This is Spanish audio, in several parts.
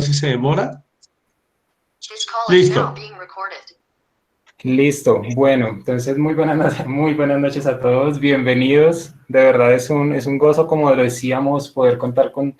si se demora. Listo. Listo. Bueno, entonces muy buenas noches a todos. Bienvenidos. De verdad es un gozo, como lo decíamos, poder contar con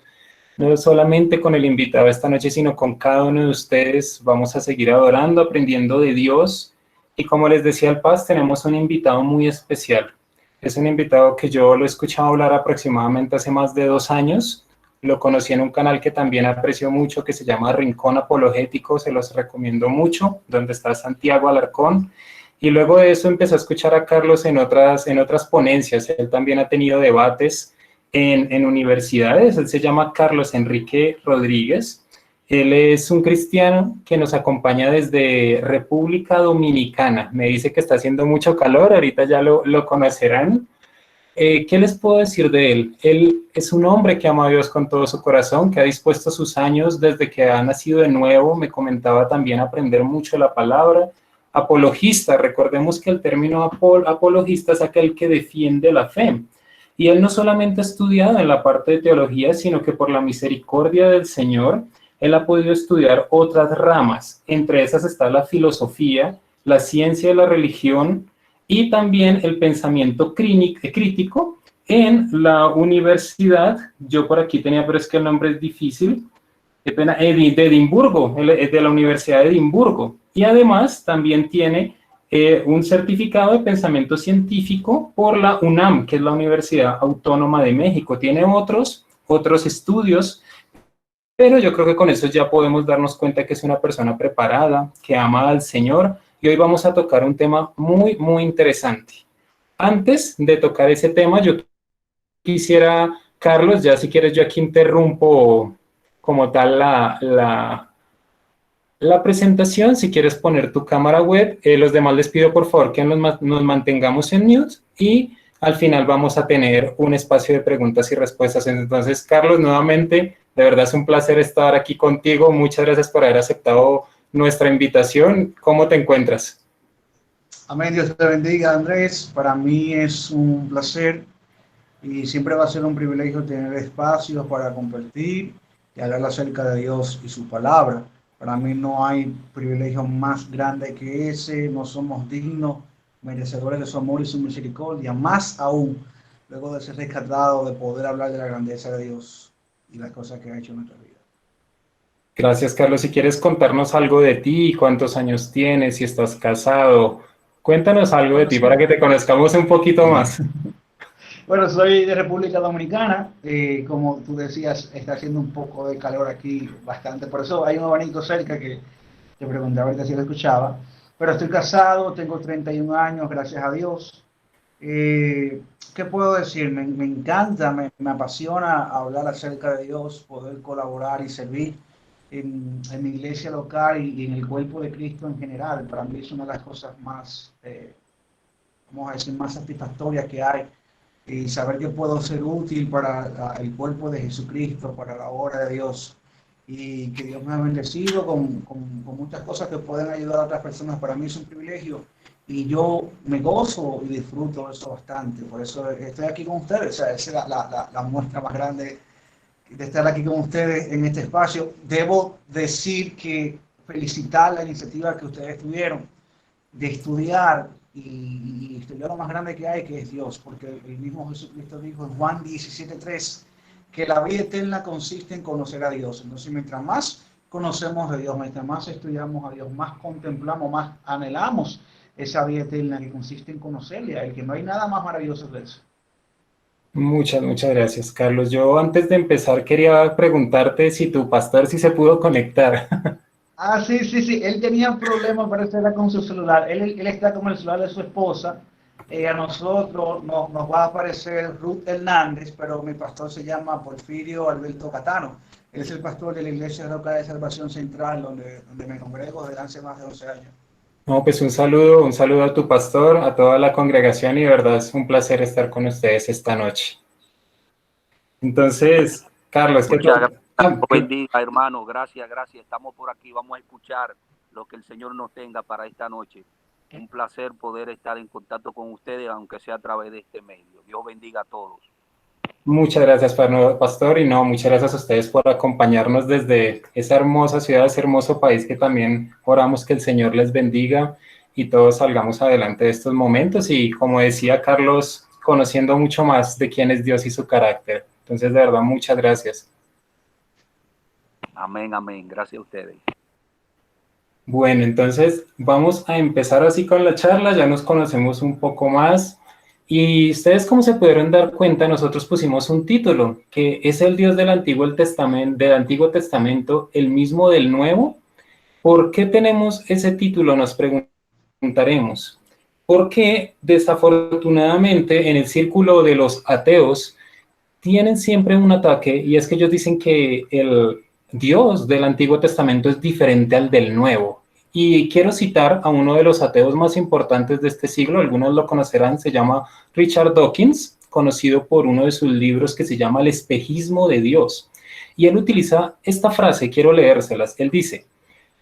no solamente con el invitado esta noche, sino con cada uno de ustedes. Vamos a seguir adorando, aprendiendo de Dios. Y como les decía el Paz, tenemos un invitado muy especial. Es un invitado que yo lo he escuchado hablar aproximadamente hace más de 2 años. Lo conocí en un canal que también aprecio mucho, que se llama Rincón Apologético. Se los recomiendo mucho, donde está Santiago Alarcón. Y luego de eso empecé a escuchar a Carlos en otras ponencias. Él también ha tenido debates en universidades. Él se llama Carlos Enrique Rodríguez. Él es un cristiano que nos acompaña desde República Dominicana. Me dice que está haciendo mucho calor, ahorita ya lo conocerán. ¿Qué les puedo decir de él? Él es un hombre que ama a Dios con todo su corazón, que ha dispuesto sus años desde que ha nacido de nuevo. Me comentaba también aprender mucho la palabra. Apologista, recordemos que el término apologista es aquel que defiende la fe. Y él no solamente ha estudiado en la parte de teología, sino que por la misericordia del Señor, él ha podido estudiar otras ramas. Entre esas está la filosofía, la ciencia de la religión, y también el pensamiento crítico en la universidad. Yo por aquí tenía, pero es que el nombre es difícil, qué pena, de Edimburgo, de la Universidad de Edimburgo. Y además también tiene un certificado de pensamiento científico por la UNAM, que es la Universidad Autónoma de México. Tiene otros estudios, pero yo creo que con eso ya podemos darnos cuenta que es una persona preparada, que ama al Señor, y hoy vamos a tocar un tema muy interesante. Antes de tocar ese tema, yo quisiera, Carlos, ya si quieres yo aquí interrumpo como tal la presentación, si quieres poner tu cámara web. Los demás les pido por favor que nos mantengamos en mute, y al final vamos a tener un espacio de preguntas y respuestas. Entonces, Carlos, nuevamente, de verdad es un placer estar aquí contigo. Muchas gracias por haber aceptado nuestra invitación. ¿Cómo te encuentras? Amén, Dios te bendiga, Andrés. Para mí es un placer y siempre va a ser un privilegio tener espacios para compartir y hablar acerca de Dios y su palabra. Para mí no hay privilegio más grande que ese. No somos dignos, merecedores de su amor y su misericordia. Más aún, luego de ser rescatado, de poder hablar de la grandeza de Dios y las cosas que ha hecho en nuestra vida. Gracias, Carlos. Si quieres contarnos algo de ti, cuántos años tienes, si estás casado, cuéntanos algo de Bueno, ti sí. para que te conozcamos un poquito más. Bueno, soy de República Dominicana. Como tú decías, está haciendo un poco de calor aquí, bastante. Por eso hay un abanico cerca que te preguntaba ahorita si lo escuchaba. Pero estoy casado, tengo 31 años, gracias a Dios. ¿Qué puedo decir? Me encanta, me apasiona hablar acerca de Dios, poder colaborar y servir en mi iglesia local y en el cuerpo de Cristo en general. Para mí es una de las cosas más, vamos a decir, más satisfactorias que hay, y saber que puedo ser útil para el cuerpo de Jesucristo, para la obra de Dios, y que Dios me ha bendecido con muchas cosas que pueden ayudar a otras personas. Para mí es un privilegio y yo me gozo y disfruto de eso bastante. Por eso estoy aquí con ustedes. O sea, esa es la muestra más grande de estar aquí con ustedes en este espacio. Debo decir que felicitar la iniciativa que ustedes tuvieron de estudiar y estudiar lo más grande que hay, que es Dios, porque el mismo Jesucristo dijo en Juan 17:3 que la vida eterna consiste en conocer a Dios. Entonces, mientras más conocemos de Dios, mientras más estudiamos a Dios, más contemplamos, más anhelamos esa vida eterna que consiste en conocerle a Él, que no hay nada más maravilloso que eso. Muchas gracias, Carlos. Yo antes de empezar quería preguntarte si tu pastor sí se pudo conectar. Ah, sí, sí, sí. Él tenía problemas, parece, era con su celular. Él está con el celular de su esposa. A nosotros nos va a aparecer Ruth Hernández, pero mi pastor se llama Porfirio Alberto Catano. Él es el pastor de la Iglesia Local de Salvación Central, donde me congrego desde hace más de 11 años. No, pues un saludo a tu pastor, a toda la congregación, y de verdad es un placer estar con ustedes esta noche. Entonces, Carlos, ¿qué Muchas tal? gracias, bendiga, hermano. Gracias. Estamos por aquí. Vamos a escuchar lo que el Señor nos tenga para esta noche. Un placer poder estar en contacto con ustedes, aunque sea a través de este medio. Dios bendiga a todos. Muchas gracias, Pastor, y no, muchas gracias a ustedes por acompañarnos desde esa hermosa ciudad, ese hermoso país que también oramos que el Señor les bendiga y todos salgamos adelante de estos momentos y, como decía Carlos, conociendo mucho más de quién es Dios y su carácter. Entonces, de verdad, muchas gracias. Amén, amén. Gracias a ustedes. Bueno, entonces vamos a empezar así con la charla, ya nos conocemos un poco más y ustedes como se pudieron dar cuenta, nosotros pusimos un título que es el Dios del Antiguo Testamento, el mismo del Nuevo. ¿Por qué tenemos ese título? Nos preguntaremos. Porque desafortunadamente en el círculo de los ateos tienen siempre un ataque y es que ellos dicen que el Dios del Antiguo Testamento es diferente al del Nuevo. Y quiero citar a uno de los ateos más importantes de este siglo, algunos lo conocerán, se llama Richard Dawkins, conocido por uno de sus libros que se llama El espejismo de Dios. Y él utiliza esta frase, quiero leérselas. Él dice: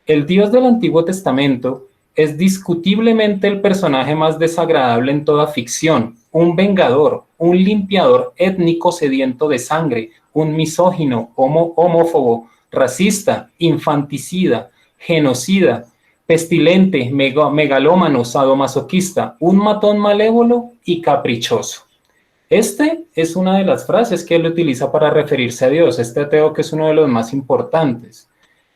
el Dios del Antiguo Testamento es discutiblemente el personaje más desagradable en toda ficción, un vengador, un limpiador étnico sediento de sangre, un misógino, homófobo, racista, infanticida, genocida, pestilente, megalómano, sadomasoquista, un matón malévolo y caprichoso. Este es una de las frases que él utiliza para referirse a Dios, este ateo que es uno de los más importantes.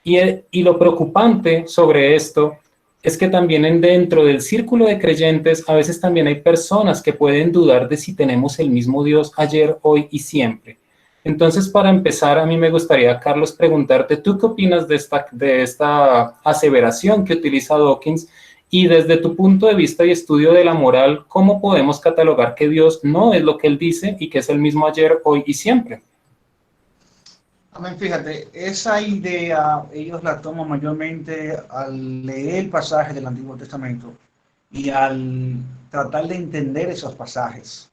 Y lo preocupante sobre esto es que también dentro del círculo de creyentes a veces también hay personas que pueden dudar de si tenemos el mismo Dios ayer, hoy y siempre. Entonces, para empezar, a mí me gustaría, Carlos, preguntarte, ¿tú qué opinas de esta aseveración que utiliza Dawkins? Y desde tu punto de vista y estudio de la moral, ¿cómo podemos catalogar que Dios no es lo que él dice y que es el mismo ayer, hoy y siempre? Amén, fíjate, esa idea ellos la toman mayormente al leer el pasaje del Antiguo Testamento y al tratar de entender esos pasajes,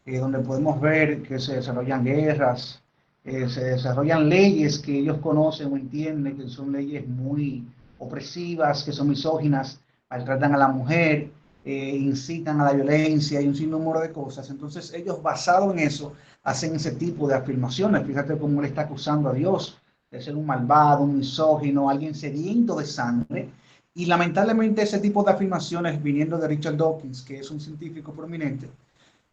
donde podemos ver que se desarrollan guerras, se desarrollan leyes que ellos conocen o entienden que son leyes muy opresivas, que son misóginas, maltratan a la mujer, incitan a la violencia y un sinnúmero de cosas. Entonces ellos, basados en eso, hacen ese tipo de afirmaciones. Fíjate cómo él está acusando a Dios de ser un malvado, un misógino, alguien sediento de sangre. Y lamentablemente ese tipo de afirmaciones, viniendo de Richard Dawkins, que es un científico prominente,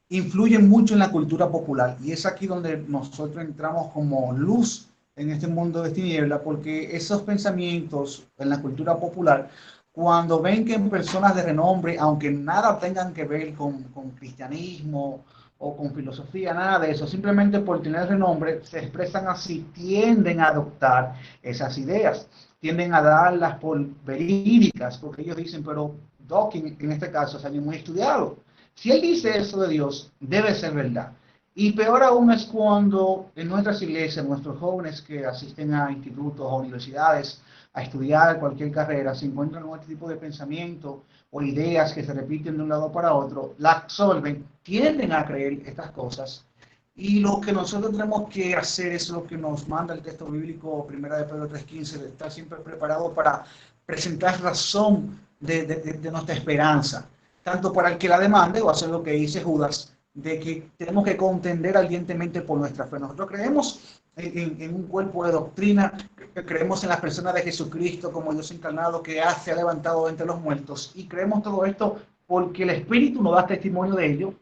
influyen mucho en la cultura popular. Y es aquí donde nosotros entramos como luz en este mundo de tiniebla, porque esos pensamientos en la cultura popular, cuando ven que personas de renombre, aunque nada tengan que ver con cristianismo o con filosofía, nada de eso, simplemente por tener renombre, se expresan así, tienden a adoptar esas ideas, tienden a darlas por verídicas, porque ellos dicen, pero Dawkins en este caso es alguien muy estudiado. Si él dice eso de Dios, debe ser verdad. Y peor aún es cuando en nuestras iglesias, nuestros jóvenes que asisten a institutos o universidades a estudiar cualquier carrera, se encuentran con este tipo de pensamiento o ideas que se repiten de un lado para otro, la absorben, tienden a creer estas cosas. Y lo que nosotros tenemos que hacer es lo que nos manda el texto bíblico, 1 de Pedro 3:15, de estar siempre preparado para presentar razón de nuestra esperanza, tanto para el que la demande, o hacer lo que dice Judas, de que tenemos que contender ardientemente por nuestra fe. Nosotros creemos en un cuerpo de doctrina, que creemos en la persona de Jesucristo como Dios encarnado que se ha levantado entre los muertos, y creemos todo esto porque el Espíritu nos da testimonio de ello,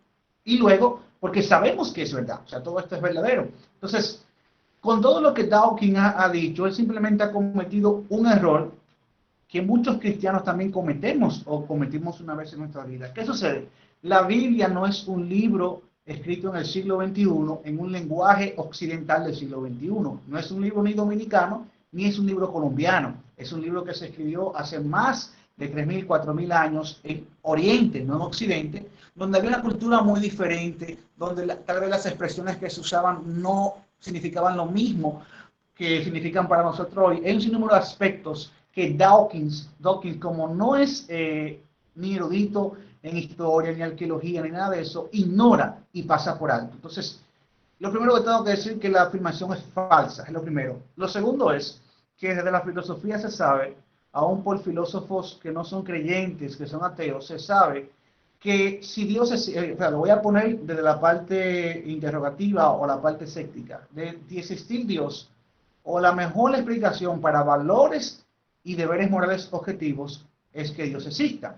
y luego porque sabemos que es verdad, o sea, todo esto es verdadero. Entonces, con todo lo que Dawkins ha dicho, él simplemente ha cometido un error que muchos cristianos también cometemos o cometimos una vez en nuestra vida. ¿Qué sucede? La Biblia no es un libro escrito en el siglo XXI en un lenguaje occidental del siglo XXI. No es un libro ni dominicano, ni es un libro colombiano. Es un libro que se escribió hace más de 3.000, 4.000 años en Oriente, no en Occidente, donde había una cultura muy diferente, donde tal vez las expresiones que se usaban no significaban lo mismo que significan para nosotros hoy. Hay un sinnúmero de aspectos que Dawkins como no es ni erudito en historia, ni arqueología, ni nada de eso, ignora y pasa por alto. Entonces, lo primero que tengo que decir es que la afirmación es falsa, es lo primero. Lo segundo es que desde la filosofía se sabe, aún por filósofos que no son creyentes, que son ateos, se sabe que si Dios es, o sea, lo voy a poner desde la parte interrogativa o la parte escéptica, de existir Dios, o la mejor explicación para valores y deberes morales objetivos es que Dios exista.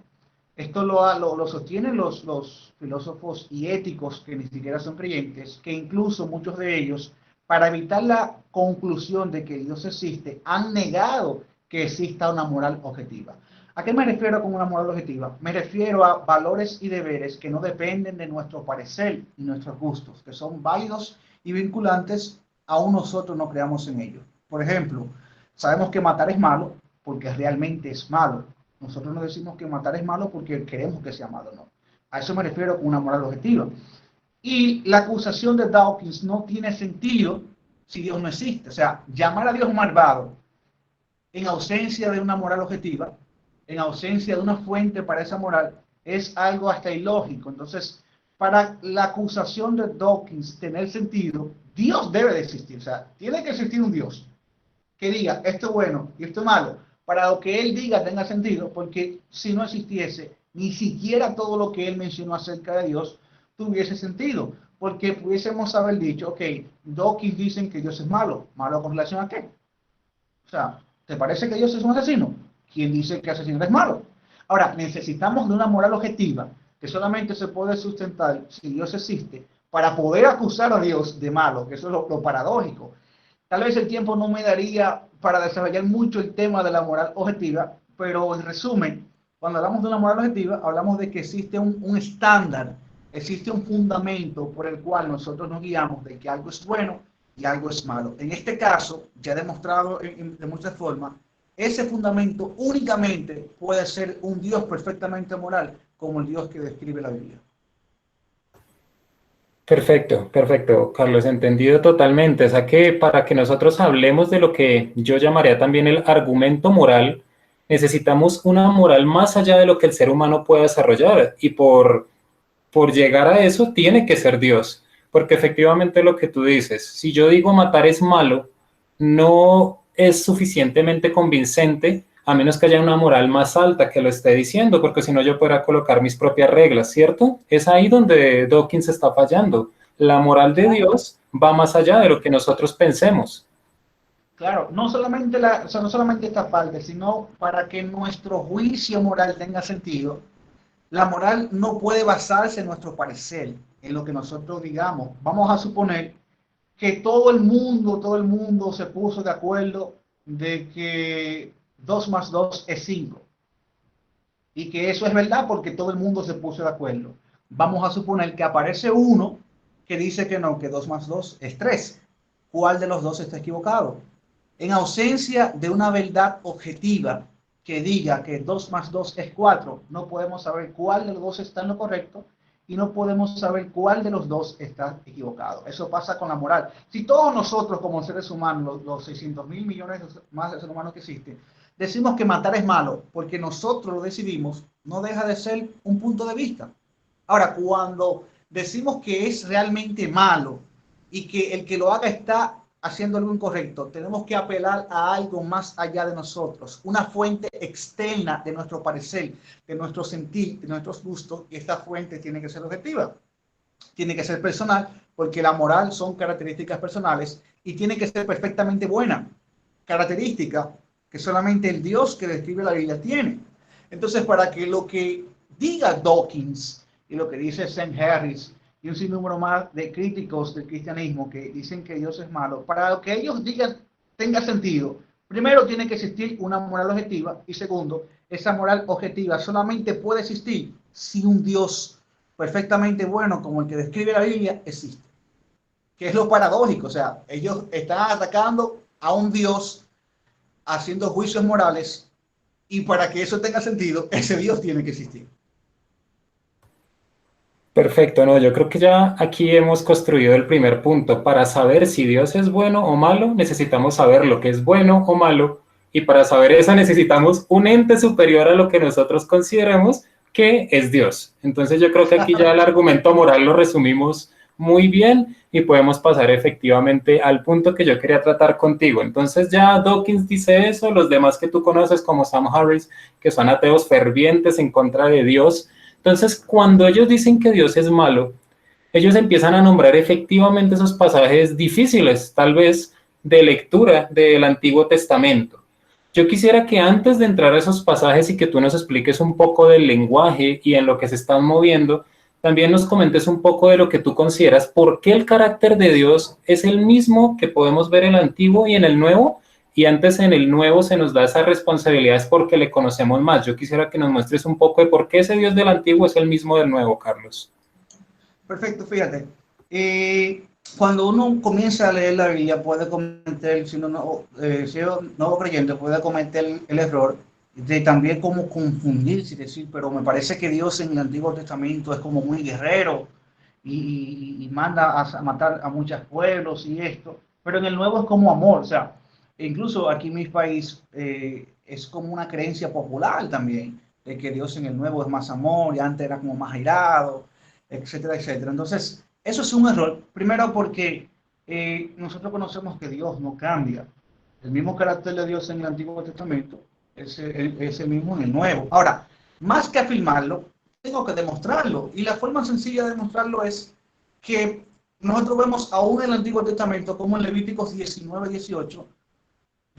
Esto lo sostienen los filósofos y éticos que ni siquiera son creyentes, que incluso muchos de ellos, para evitar la conclusión de que Dios existe, han negado que exista una moral objetiva. ¿A qué me refiero con una moral objetiva? Me refiero a valores y deberes que no dependen de nuestro parecer y nuestros gustos, que son válidos y vinculantes, aún nosotros no creamos en ellos. Por ejemplo, sabemos que matar es malo porque realmente es malo. Nosotros no decimos que matar es malo porque queremos que sea malo, no. A eso me refiero con una moral objetiva. Y la acusación de Dawkins no tiene sentido si Dios no existe. O sea, llamar a Dios malvado en ausencia de una moral objetiva, en ausencia de una fuente para esa moral, es algo hasta ilógico. Entonces, para la acusación de Dawkins tener sentido, Dios debe de existir. O sea, tiene que existir un Dios que diga esto es bueno y esto es malo, para lo que él diga tenga sentido, porque si no existiese, ni siquiera todo lo que él mencionó acerca de Dios tuviese sentido, porque pudiésemos haber dicho, ok, Dawkins dicen que Dios es malo. ¿Malo con relación a qué? O sea, ¿te parece que Dios es un asesino? ¿Quién dice que asesinar es malo? Ahora, necesitamos de una moral objetiva que solamente se puede sustentar si Dios existe para poder acusar a Dios de malo, que eso es lo paradójico. Tal vez el tiempo no me daría para desarrollar mucho el tema de la moral objetiva, pero en resumen, cuando hablamos de una moral objetiva, hablamos de que existe un estándar, existe un fundamento por el cual nosotros nos guiamos de que algo es bueno y algo es malo. En este caso, ya demostrado de muchas formas, ese fundamento únicamente puede ser un Dios perfectamente moral, como el Dios que describe la Biblia. Perfecto, perfecto, Carlos, entendido totalmente. O sea que para que nosotros hablemos de lo que yo llamaría también el argumento moral, necesitamos una moral más allá de lo que el ser humano puede desarrollar. Y por llegar a eso tiene que ser Dios. Porque efectivamente lo que tú dices, si yo digo matar es malo, no es suficientemente convincente a menos que haya una moral más alta que lo esté diciendo, porque si no yo podrá colocar mis propias reglas, ¿cierto? Es ahí donde Dawkins está fallando. La moral de Dios va más allá de lo que nosotros pensemos. Claro, no solamente, no solamente esta parte, sino para que nuestro juicio moral tenga sentido, la moral no puede basarse en nuestro parecer, en lo que nosotros digamos. Vamos a suponer que todo el mundo se puso de acuerdo de que 2 más 2 es 5. Y que eso es verdad porque todo el mundo se puso de acuerdo. Vamos a suponer que aparece uno que dice que no, que 2 más 2 es 3. ¿Cuál de los dos está equivocado? En ausencia de una verdad objetiva que diga que 2 más 2 es 4, no podemos saber cuál de los dos está en lo correcto y no podemos saber cuál de los dos está equivocado. Eso pasa con la moral. Si todos nosotros como seres humanos, los 600.000 millones más de seres humanos que existen, decimos que matar es malo porque nosotros lo decidimos, no deja de ser un punto de vista. Ahora, cuando decimos que es realmente malo y que el que lo haga está haciendo algo incorrecto, tenemos que apelar a algo más allá de nosotros, una fuente externa de nuestro parecer, de nuestro sentir, de nuestros gustos, y esta fuente tiene que ser objetiva, tiene que ser personal, porque la moral son características personales y tiene que ser perfectamente buena, característica que solamente el Dios que describe la Biblia tiene. Entonces, para que lo que diga Dawkins y lo que dice Sam Harris y un sinnúmero más de críticos del cristianismo que dicen que Dios es malo, para que ellos digan tenga sentido, primero tiene que existir una moral objetiva y segundo, esa moral objetiva solamente puede existir si un Dios perfectamente bueno como el que describe la Biblia existe. Que es lo paradójico, o sea, ellos están atacando a un Dios haciendo juicios morales y para que eso tenga sentido, ese Dios tiene que existir. Perfecto, no, yo creo que ya aquí hemos construido el primer punto. Para saber si Dios es bueno o malo, necesitamos saber lo que es bueno o malo, y para saber eso necesitamos un ente superior a lo que nosotros consideremos que es Dios. Entonces yo creo que aquí ya el argumento moral lo resumimos muy bien y podemos pasar efectivamente al punto que yo quería tratar contigo. Entonces ya Dawkins dice eso, los demás que tú conoces como Sam Harris, que son ateos fervientes en contra de Dios, Entonces, cuando ellos dicen que Dios es malo, ellos empiezan a nombrar efectivamente esos pasajes difíciles, tal vez de lectura del Antiguo Testamento. Yo quisiera que antes de entrar a esos pasajes y que tú nos expliques un poco del lenguaje y en lo que se están moviendo, también nos comentes un poco de lo que tú consideras, por qué el carácter de Dios es el mismo que podemos ver en el Antiguo y en el Nuevo, y antes en el Nuevo se nos da esa responsabilidad es porque le conocemos más. Yo quisiera que nos muestres un poco de por qué ese Dios del Antiguo es el mismo del Nuevo, Carlos. Perfecto, fíjate. Cuando uno comienza a leer la Biblia, puede cometer, si es nuevo creyente, puede cometer el error de también como confundirse y decir, pero me parece que Dios en el Antiguo Testamento es como muy guerrero y manda a matar a muchos pueblos y esto, pero en el Nuevo es como amor, o sea, incluso aquí en mi país es como una creencia popular también, de que Dios en el Nuevo es más amor y antes era como más airado, etcétera, etcétera. Entonces, eso es un error, primero porque nosotros conocemos que Dios no cambia. El mismo carácter de Dios en el Antiguo Testamento es el mismo en el Nuevo. Ahora, más que afirmarlo, tengo que demostrarlo. Y la forma sencilla de demostrarlo es que nosotros vemos aún en el Antiguo Testamento, como en Levíticos 19, 18,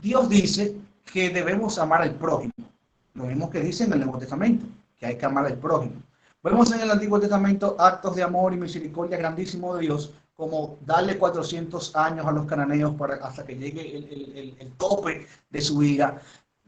Dios dice que debemos amar al prójimo. Lo mismo que dice en el Nuevo Testamento, que hay que amar al prójimo. Vemos en el Antiguo Testamento actos de amor y misericordia grandísimos de Dios, como darle 400 años a los cananeos hasta que llegue el tope de su ira,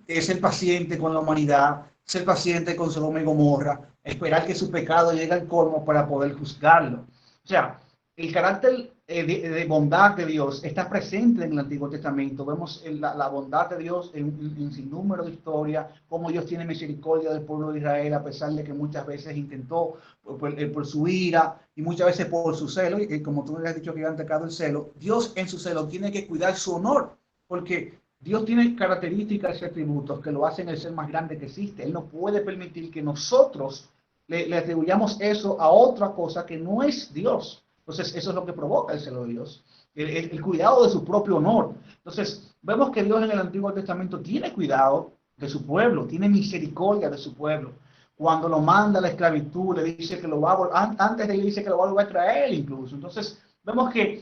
ser paciente con la humanidad, ser paciente con Sodoma y Gomorra, esperar que su pecado llegue al colmo para poder juzgarlo. O sea, el carácter de bondad de Dios está presente en el Antiguo Testamento. Vemos la bondad de Dios en sin número de historias, cómo Dios tiene misericordia del pueblo de Israel, a pesar de que muchas veces intentó por su ira y muchas veces por su celo, y como tú me has dicho que había atacado el celo, Dios en su celo tiene que cuidar su honor, porque Dios tiene características y atributos que lo hacen el ser más grande que existe. Él no puede permitir que nosotros le atribuyamos eso a otra cosa que no es Dios. Entonces, eso es lo que provoca el celo de Dios, el cuidado de su propio honor. Entonces, vemos que Dios en el Antiguo Testamento tiene cuidado de su pueblo, tiene misericordia de su pueblo. Cuando lo manda a la esclavitud, le dice que lo va a antes de él dice que lo va a volver a traer incluso. Entonces, vemos que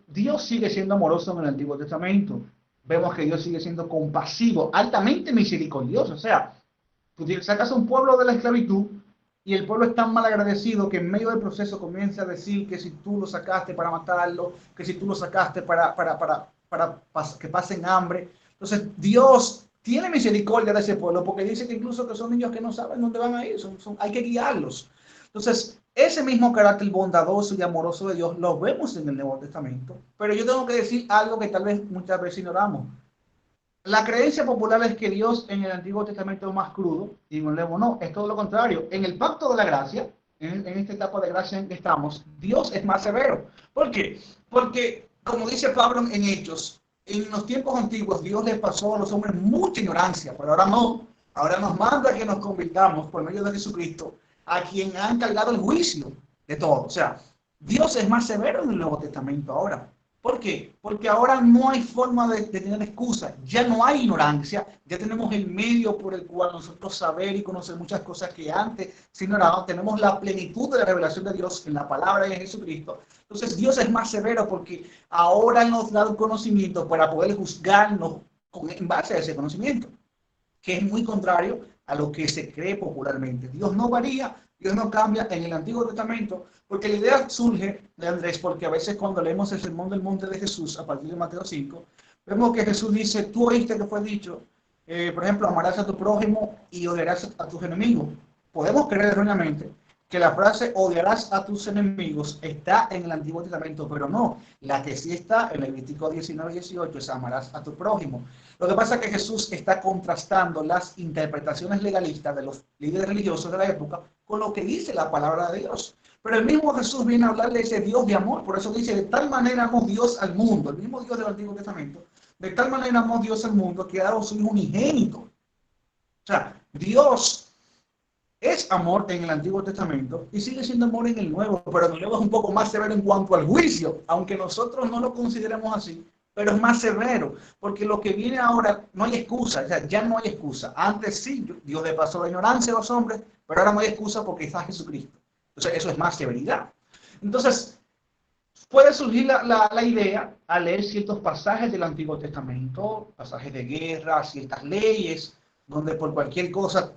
Dios sigue siendo amoroso en el Antiguo Testamento. Vemos que Dios sigue siendo compasivo, altamente misericordioso. O sea, tú sacas a un pueblo de la esclavitud, y el pueblo es tan mal agradecido que en medio del proceso comienza a decir que si tú lo sacaste para matarlo, que si tú lo sacaste para que pasen hambre. Entonces Dios tiene misericordia de ese pueblo porque dice que incluso que son niños que no saben dónde van a ir, hay que guiarlos. Entonces ese mismo carácter bondadoso y amoroso de Dios lo vemos en el Nuevo Testamento. Pero yo tengo que decir algo que tal vez muchas veces ignoramos. La creencia popular es que Dios en el Antiguo Testamento es más crudo y en el Nuevo no, es todo lo contrario. En el pacto de la gracia, en esta etapa de gracia en que estamos, Dios es más severo. ¿Por qué? Porque, como dice Pablo en Hechos, en los tiempos antiguos Dios les pasó a los hombres mucha ignorancia, pero ahora no. Ahora nos manda que nos convirtamos por medio de Jesucristo a quien ha encargado el juicio de todo. O sea, Dios es más severo en el Nuevo Testamento ahora. ¿Por qué? Porque ahora no hay forma de tener excusa, ya no hay ignorancia, ya tenemos el medio por el cual nosotros saber y conocer muchas cosas que antes se ignoraban, tenemos la plenitud de la revelación de Dios en la palabra de Jesucristo. Entonces Dios es más severo porque ahora nos da un conocimiento para poder juzgarnos en base a ese conocimiento, que es muy contrario a lo que se cree popularmente. Dios no varía, Dios no cambia en el Antiguo Testamento, porque la idea surge de Andrés, porque a veces cuando leemos el Sermón del Monte de Jesús, a partir de Mateo 5, vemos que Jesús dice, tú oíste que fue dicho, por ejemplo, amarás a tu prójimo y odiarás a tus enemigos. Podemos creer erróneamente que la frase odiarás a tus enemigos está en el Antiguo Testamento, pero no. La que sí está en Levítico 19, 18 es amarás a tu prójimo. Lo que pasa es que Jesús está contrastando las interpretaciones legalistas de los líderes religiosos de la época con lo que dice la palabra de Dios. Pero el mismo Jesús viene a hablar de ese Dios de amor. Por eso dice, de tal manera amó Dios al mundo, el mismo Dios del Antiguo Testamento, de tal manera amó Dios al mundo que ha dado su Hijo unigénito. O sea, Dios es amor en el Antiguo Testamento y sigue siendo amor en el Nuevo, pero en el Nuevo es un poco más severo en cuanto al juicio, aunque nosotros no lo consideremos así, pero es más severo, porque lo que viene ahora no hay excusa, o sea, ya no hay excusa. Antes sí, Dios le pasó la ignorancia a los hombres, pero ahora no hay excusa porque está Jesucristo. Entonces, eso es más severidad. Entonces, puede surgir la idea al leer ciertos pasajes del Antiguo Testamento, pasajes de guerra, ciertas leyes, donde por cualquier cosa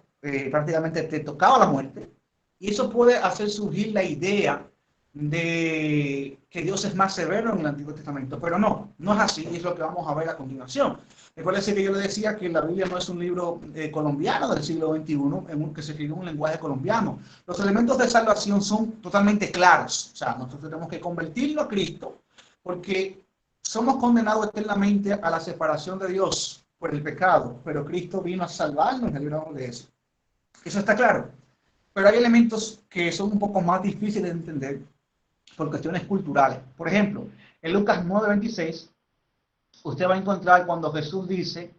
prácticamente te tocaba la muerte. Y eso puede hacer surgir la idea de que Dios es más severo en el Antiguo Testamento, pero no, no es así, y es lo que vamos a ver a continuación. Recuerden que yo le decía que la Biblia no es un libro colombiano del siglo XXI, que se escribió en un lenguaje colombiano. Los elementos de salvación son totalmente claros, o sea, nosotros tenemos que convertirlo a Cristo, porque somos condenados eternamente a la separación de Dios por el pecado, pero Cristo vino a salvarnos y a librarnos de eso. Eso está claro. Pero hay elementos que son un poco más difíciles de entender por cuestiones culturales. Por ejemplo, en Lucas 9:26, usted va a encontrar cuando Jesús dice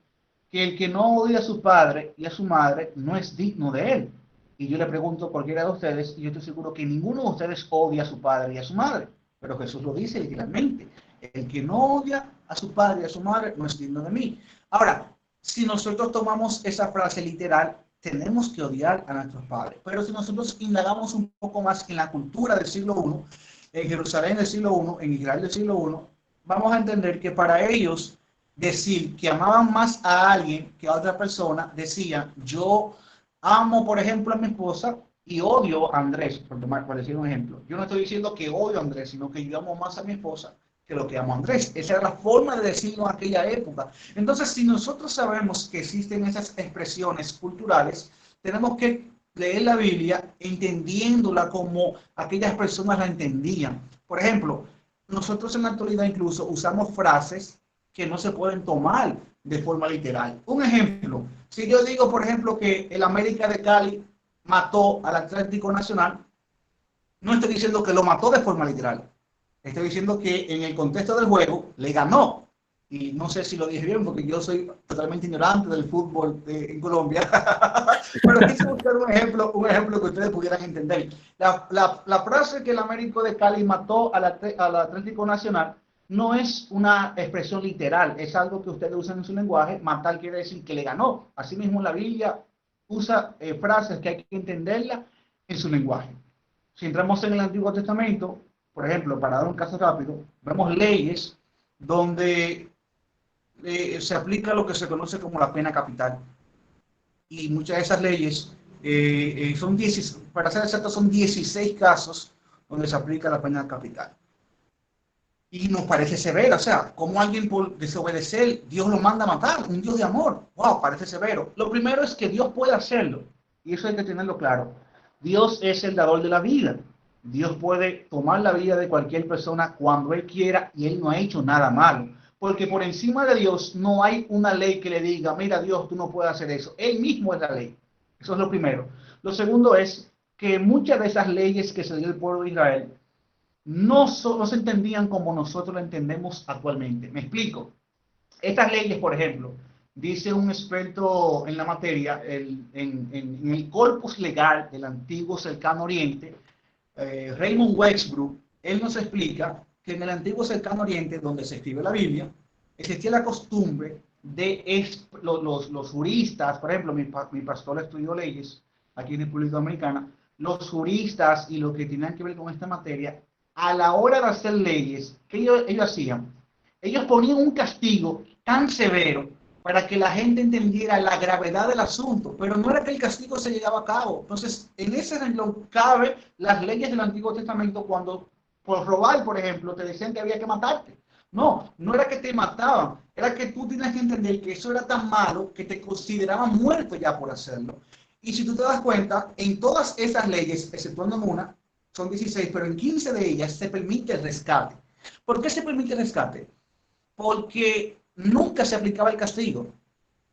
que el que no odia a su padre y a su madre no es digno de él. Y yo le pregunto a cualquiera de ustedes, y yo estoy seguro que ninguno de ustedes odia a su padre y a su madre. Pero Jesús lo dice literalmente. El que no odia a su padre y a su madre no es digno de mí. Ahora, si nosotros tomamos esa frase literal, tenemos que odiar a nuestros padres. Pero si nosotros indagamos un poco más en la cultura del siglo I, en Jerusalén del siglo I, en Israel del siglo I, vamos a entender que para ellos decir que amaban más a alguien que a otra persona, decían, yo amo, por ejemplo, a mi esposa y odio a Andrés, por decir un ejemplo. Yo no estoy diciendo que odio a Andrés, sino que yo amo más a mi esposa que lo que amo a Andrés. Esa era la forma de decirlo en aquella época. Entonces, si nosotros sabemos que existen esas expresiones culturales, tenemos que leer la Biblia entendiéndola como aquellas personas la entendían. Por ejemplo, nosotros en la actualidad incluso usamos frases que no se pueden tomar de forma literal. Un ejemplo, si yo digo, por ejemplo, que el América de Cali mató al Atlético Nacional, no estoy diciendo que lo mató de forma literal. Estoy diciendo que en el contexto del juego le ganó. Y no sé si lo dije bien porque yo soy totalmente ignorante del fútbol en Colombia. Pero quise buscar un ejemplo que ustedes pudieran entender. La frase que el América de Cali mató al Atlético Nacional no es una expresión literal, es algo que ustedes usan en su lenguaje. Matar quiere decir que le ganó. Asimismo, la Biblia usa frases que hay que entenderlas en su lenguaje. Si entramos en el Antiguo Testamento, por ejemplo, para dar un caso rápido, vemos leyes donde se aplica lo que se conoce como la pena capital. Y muchas de esas leyes, son 16, para ser exactos, son 16 casos donde se aplica la pena capital. Y nos parece severo, o sea, como alguien por desobedecer, Dios lo manda a matar, un Dios de amor. Wow, parece severo. Lo primero es que Dios puede hacerlo, y eso hay que tenerlo claro. Dios es el dador de la vida. Dios puede tomar la vida de cualquier persona cuando Él quiera, y Él no ha hecho nada malo. Porque por encima de Dios no hay una ley que le diga, mira Dios, tú no puedes hacer eso. Él mismo es la ley. Eso es lo primero. Lo segundo es que muchas de esas leyes que se dio el pueblo de Israel no se entendían como nosotros lo entendemos actualmente. Me explico. Estas leyes, por ejemplo, dice un experto en la materia, en el corpus legal del antiguo cercano oriente, Raymond Westbrook, él nos explica que en el antiguo cercano oriente, donde se escribe la Biblia, existía la costumbre de los juristas, por ejemplo, mi pastor estudió leyes aquí en República Dominicana, los juristas y lo que tenían que ver con esta materia, a la hora de hacer leyes, ¿qué ellos hacían? Ellos ponían un castigo tan severo para que la gente entendiera la gravedad del asunto, pero no era que el castigo se llevaba a cabo. Entonces, en ese renglón cabe las leyes del Antiguo Testamento cuando por robar, por ejemplo, te decían que había que matarte. No, no era que te mataban, era que tú tienes que entender que eso era tan malo que te consideraban muerto ya por hacerlo. Y si tú te das cuenta, en todas esas leyes, exceptuando en una, son 16, pero en 15 de ellas se permite el rescate. ¿Por qué se permite el rescate? Porque nunca se aplicaba el castigo.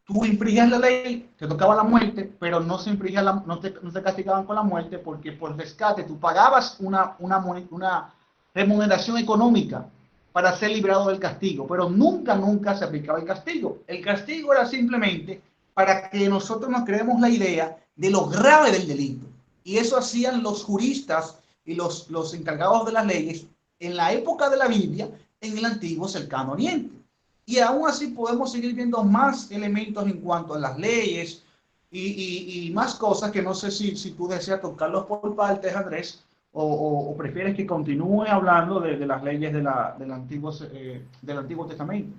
Tú infringías la ley, te tocaba la muerte, pero no se infringía no te castigaban con la muerte porque por rescate tú pagabas una remuneración económica para ser librado del castigo, pero nunca se aplicaba el castigo. El castigo era simplemente para que nosotros nos creemos la idea de lo grave del delito. Y eso hacían los juristas y los encargados de las leyes en la época de la Biblia en el antiguo cercano oriente. Y aún así podemos seguir viendo más elementos en cuanto a las leyes y más cosas que no sé si tú deseas tocarlos por partes, Andrés, o prefieres que continúe hablando de las leyes del Antiguo Testamento.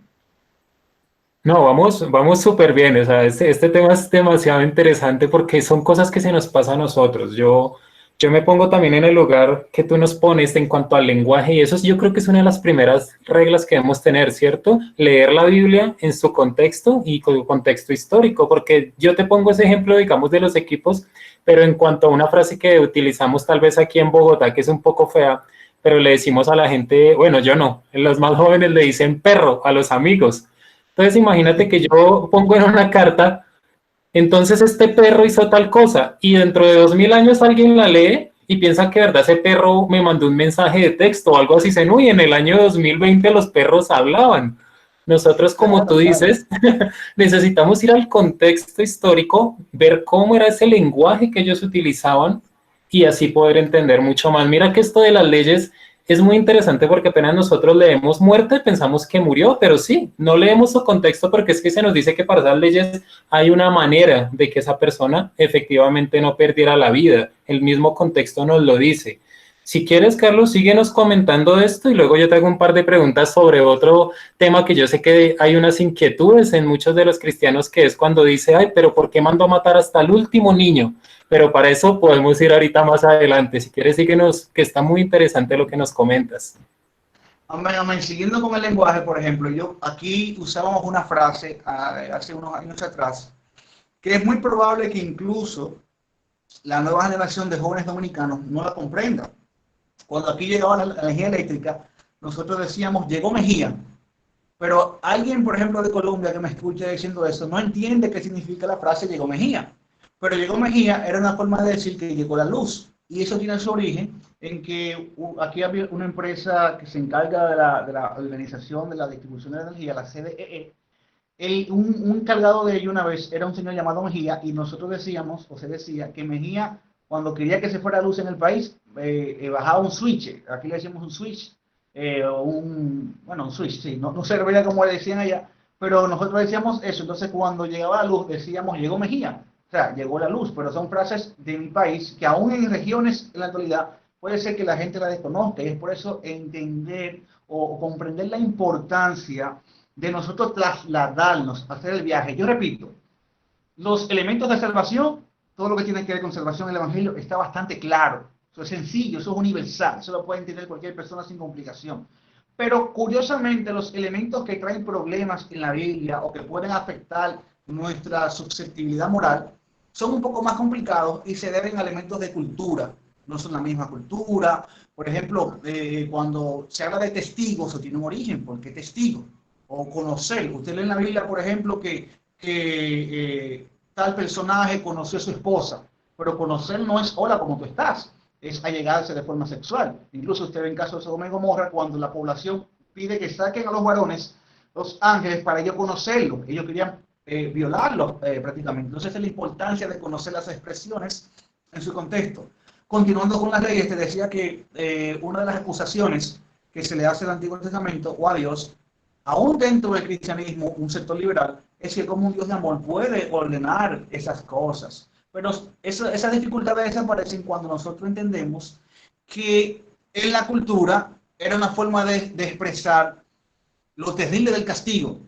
No, vamos súper bien. O sea, este tema es demasiado interesante porque son cosas que se nos pasan a nosotros. Yo me pongo también en el lugar que tú nos pones en cuanto al lenguaje y eso yo creo que es una de las primeras reglas que debemos tener, ¿cierto? Leer la Biblia en su contexto y con su contexto histórico, porque yo te pongo ese ejemplo, digamos, de los equipos, pero en cuanto a una frase que utilizamos tal vez aquí en Bogotá, que es un poco fea, pero le decimos a la gente, bueno, yo no, los más jóvenes le dicen perro a los amigos. Entonces imagínate que yo pongo en una carta, entonces este perro hizo tal cosa y dentro de 2000 años alguien la lee y piensa que verdad ese perro me mandó un mensaje de texto o algo así. Dicen, uy, en el año 2020 los perros hablaban. Nosotros, como tú Claro, claro. dices, necesitamos ir al contexto histórico, ver cómo era ese lenguaje que ellos utilizaban y así poder entender mucho más. Mira que esto de las leyes es muy interesante porque apenas nosotros leemos muerte, pensamos que murió, pero sí, no leemos su contexto porque es que se nos dice que para esas leyes hay una manera de que esa persona efectivamente no perdiera la vida. El mismo contexto nos lo dice. Si quieres, Carlos, síguenos comentando esto y luego yo te hago un par de preguntas sobre otro tema que yo sé que hay unas inquietudes en muchos de los cristianos, que es cuando dice, ay, pero ¿por qué mandó a matar hasta el último niño? Pero para eso podemos ir ahorita más adelante. Si quieres, síguenos, que está muy interesante lo que nos comentas. Amén, amén. Siguiendo con el lenguaje, por ejemplo, yo aquí usábamos una frase hace unos años atrás, que es muy probable que incluso la nueva generación de jóvenes dominicanos no la comprenda. Cuando aquí llegaba la energía eléctrica, nosotros decíamos, llegó Mejía, pero alguien, por ejemplo, de Colombia que me escuche diciendo eso, no entiende qué significa la frase llegó Mejía. Pero llegó Mejía era una forma de decir que llegó la luz. Y eso tiene su origen en que aquí había una empresa que se encarga de la organización de la distribución de la energía, la CDEE. Un encargado de ello una vez era un señor llamado Mejía y nosotros decíamos, o se decía, que Mejía, cuando quería que se fuera luz en el país, bajaba un switch. Aquí le decimos un switch bueno, un switch, sí, no se veía como le decían allá, pero nosotros decíamos eso. Entonces cuando llegaba la luz decíamos llegó Mejía, o sea, llegó la luz, pero son frases de mi país que aún en regiones en la actualidad puede ser que la gente la desconozca y es por eso entender o comprender la importancia de nosotros trasladarnos, hacer el viaje. Yo repito, los elementos de salvación, todo lo que tiene que ver con salvación en el Evangelio está bastante claro. Eso es sencillo, eso es universal, eso lo puede entender cualquier persona sin complicación. Pero curiosamente los elementos que traen problemas en la Biblia o que pueden afectar nuestra susceptibilidad moral son un poco más complicados y se deben a elementos de cultura. No son la misma cultura. Por ejemplo, cuando se habla de testigos, eso tiene un origen. ¿Por qué testigo? O conocer. Usted lee en la Biblia, por ejemplo, que tal personaje conoció a su esposa, pero conocer no es hola, ¿cómo tú estás? Es allegarse de forma sexual. Incluso usted ve en caso de Sodoma y Gomorra, cuando la población pide que saquen a los varones, los ángeles, para ellos conocerlo. Ellos querían violarlo prácticamente. Entonces es la importancia de conocer las expresiones en su contexto. Continuando con las leyes, te decía que una de las acusaciones que se le hace al Antiguo Testamento o a Dios, aún dentro del cristianismo, un sector liberal, es que como un Dios de amor puede ordenar esas cosas. Pero esas dificultades desaparecen cuando nosotros entendemos que en la cultura era una forma de expresar lo terrible del castigo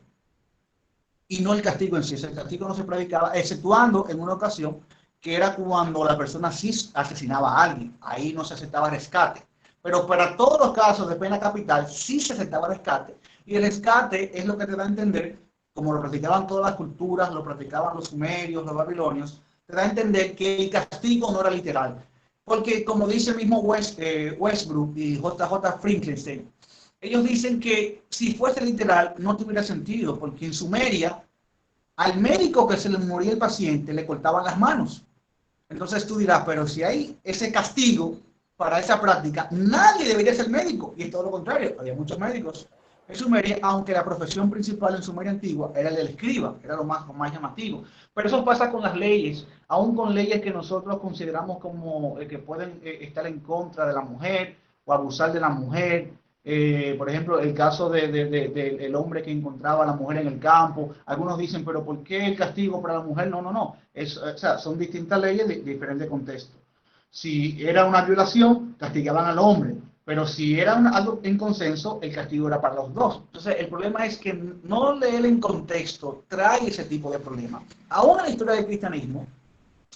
y no el castigo en sí. El castigo no se predicaba, exceptuando en una ocasión que era cuando la persona sí asesinaba a alguien. Ahí no se aceptaba rescate. Pero para todos los casos de pena capital sí se aceptaba rescate. Y el rescate es lo que te da a entender, como lo practicaban todas las culturas, lo practicaban los sumerios, los babilonios, te da a entender que el castigo no era literal. Porque como dice el mismo Westbrook y J.J. Frankenstein, ellos dicen que si fuese literal no tuviera sentido, porque en Sumeria al médico que se le moría el paciente le cortaban las manos. Entonces tú dirás, pero si hay ese castigo para esa práctica, nadie debería ser médico. Y es todo lo contrario, había muchos médicos en Sumeria, aunque la profesión principal en Sumeria antigua era el del escriba, era lo más llamativo. Pero eso pasa con las leyes, aún con leyes que nosotros consideramos como que pueden estar en contra de la mujer o abusar de la mujer. Por ejemplo, el caso del hombre que encontraba a la mujer en el campo. Algunos dicen, pero ¿por qué el castigo para la mujer? No, no, no. O sea, son distintas leyes de diferentes contextos. Si era una violación, castigaban al hombre. Pero si era algo en consenso, el castigo era para los dos. Entonces, el problema es que no leer en contexto trae ese tipo de problema. Aún en la historia del cristianismo,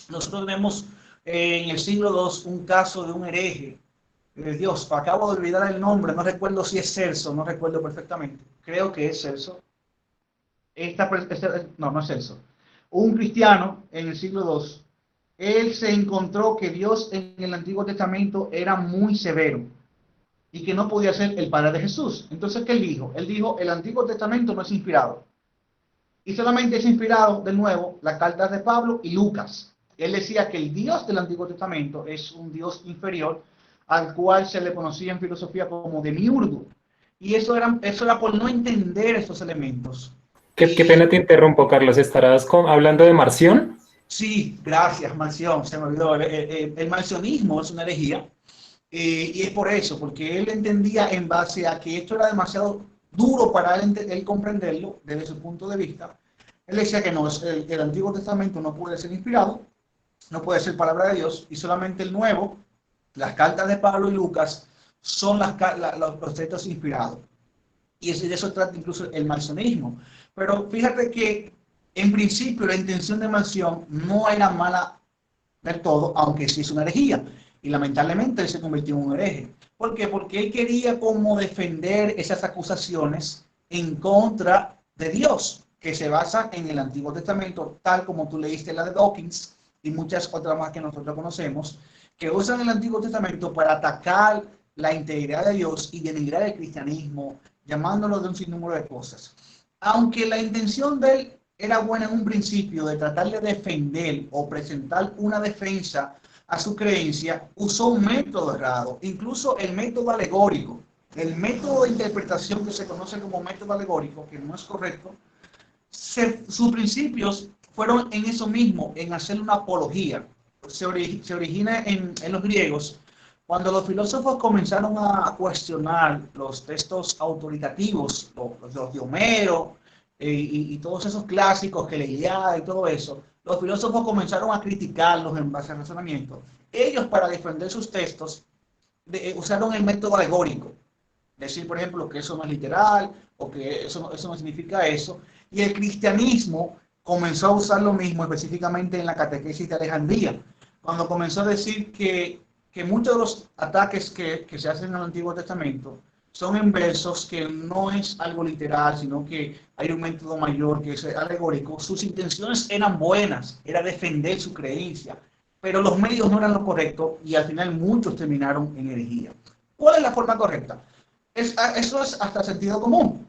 nosotros tenemos en el siglo II un caso de un hereje. Dios, acabo de olvidar el nombre, no recuerdo si es Celso, no recuerdo perfectamente. Creo que es Celso. No, no es Celso. Un cristiano en el siglo II, él se encontró que Dios en el Antiguo Testamento era muy severo y que no podía ser el Padre de Jesús. Entonces, ¿qué él dijo? Él dijo, el Antiguo Testamento no es inspirado. Y solamente es inspirado, de nuevo, las cartas de Pablo y Lucas. Él decía que el Dios del Antiguo Testamento es un Dios inferior al cual se le conocía en filosofía como demiurgo. Y eso era por no entender estos elementos. Qué pena te interrumpo, Carlos. ¿Estarás hablando de Marción? Sí, gracias, Marción. Se me olvidó. El marcionismo es una herejía. Y es por eso, porque él entendía en base a que esto era demasiado duro para él comprenderlo desde su punto de vista. Él decía que no, el Antiguo Testamento no puede ser inspirado, no puede ser palabra de Dios, y solamente el Nuevo, las cartas de Pablo y Lucas, son los textos inspirados. Y de eso trata incluso el marcionismo. Pero fíjate que en principio la intención de Marción no era mala del todo, aunque sí es una herejía. Y lamentablemente él se convirtió en un hereje. ¿Por qué? Porque él quería como defender esas acusaciones en contra de Dios, que se basan en el Antiguo Testamento, tal como tú leíste la de Dawkins y muchas otras más que nosotros conocemos, que usan el Antiguo Testamento para atacar la integridad de Dios y denigrar el cristianismo, llamándolo de un sinnúmero de cosas. Aunque la intención de él era buena en un principio, de tratar de defender o presentar una defensa a su creencia, usó un método errado, incluso el método alegórico. El método de interpretación que se conoce como método alegórico, que no es correcto, sus principios fueron en eso mismo, en hacer una apología. Se origina en los griegos, cuando los filósofos comenzaron a cuestionar los textos autoritativos, los de Homero y todos esos clásicos que leía y todo eso, los filósofos comenzaron a criticarlos en base al razonamiento. Ellos, para defender sus textos, usaron el método alegórico. Decir, por ejemplo, que eso no es literal o que eso no significa eso. Y el cristianismo comenzó a usar lo mismo, específicamente en la catequesis de Alejandría, cuando comenzó a decir que muchos de los ataques que se hacen en el Antiguo Testamento son en versos, que no es algo literal, sino que hay un método mayor que es alegórico. Sus intenciones eran buenas, era defender su creencia, pero los medios no eran lo correcto y al final muchos terminaron en herejía. ¿Cuál es la forma correcta? Eso es hasta sentido común.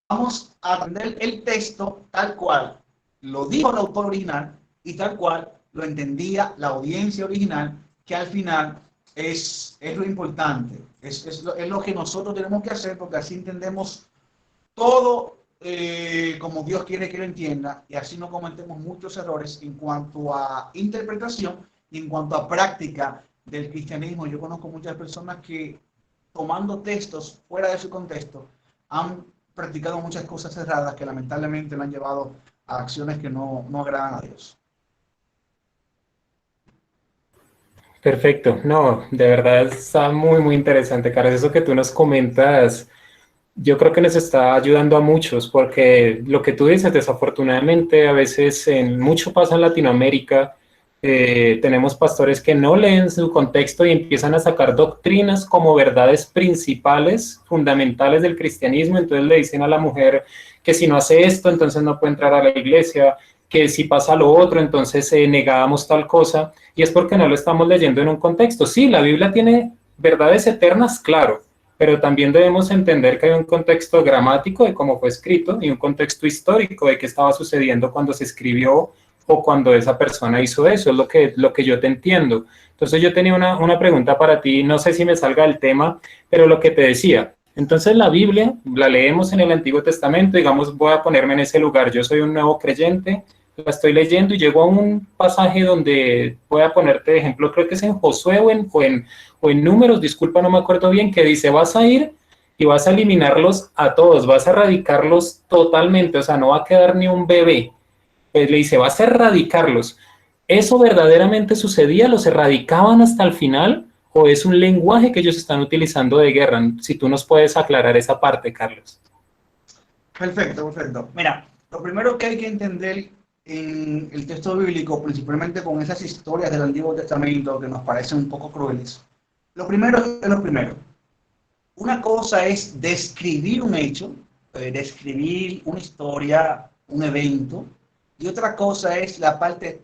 Vamos a aprender el texto tal cual lo dijo el autor original y tal cual lo entendía la audiencia original, que al final es lo importante, es lo que nosotros tenemos que hacer, porque así entendemos todo como Dios quiere que lo entienda, y así no cometemos muchos errores en cuanto a interpretación y en cuanto a práctica del cristianismo. Yo conozco muchas personas que, tomando textos fuera de su contexto, han practicado muchas cosas erradas que lamentablemente le han llevado a acciones que no agradan a Dios. Perfecto, no, de verdad está muy, muy interesante, Carlos. Eso que tú nos comentas, yo creo que nos está ayudando a muchos, porque lo que tú dices, desafortunadamente, a veces mucho pasa en Latinoamérica, tenemos pastores que no leen su contexto y empiezan a sacar doctrinas como verdades principales, fundamentales del cristianismo. Entonces le dicen a la mujer que si no hace esto, entonces no puede entrar a la iglesia, que si pasa lo otro, entonces negamos tal cosa, y es porque no lo estamos leyendo en un contexto. Sí, la Biblia tiene verdades eternas, claro, pero también debemos entender que hay un contexto gramático de cómo fue escrito y un contexto histórico de qué estaba sucediendo cuando se escribió o cuando esa persona hizo eso. Es lo que yo te entiendo. Entonces yo tenía una pregunta para ti, no sé si me salga del tema, pero lo que te decía, entonces la Biblia la leemos en el Antiguo Testamento, digamos, voy a ponerme en ese lugar, yo soy un nuevo creyente, la estoy leyendo y llego a un pasaje donde voy a ponerte de ejemplo, creo que es en Josué o en Números, disculpa, no me acuerdo bien, que dice, vas a ir y vas a eliminarlos a todos, vas a erradicarlos totalmente, o sea, no va a quedar ni un bebé. Pues le dice, vas a erradicarlos. ¿Eso verdaderamente sucedía? ¿Los erradicaban hasta el final? ¿O es un lenguaje que ellos están utilizando de guerra? Si tú nos puedes aclarar esa parte, Carlos. Perfecto, perfecto. Mira, lo primero que hay que entender en el texto bíblico, principalmente con esas historias del Antiguo Testamento que nos parecen un poco crueles, lo primero es lo primero. Una cosa es describir un hecho, describir una historia, un evento, y otra cosa es la parte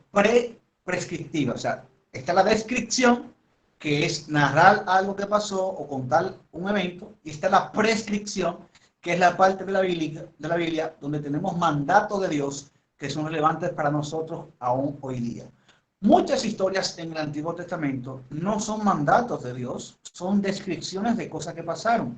prescriptiva, o sea, está la descripción, que es narrar algo que pasó o contar un evento, y está la prescripción, que es la parte de la Biblia donde tenemos mandatos de Dios que son relevantes para nosotros aún hoy día. Muchas historias en el Antiguo Testamento no son mandatos de Dios, son descripciones de cosas que pasaron.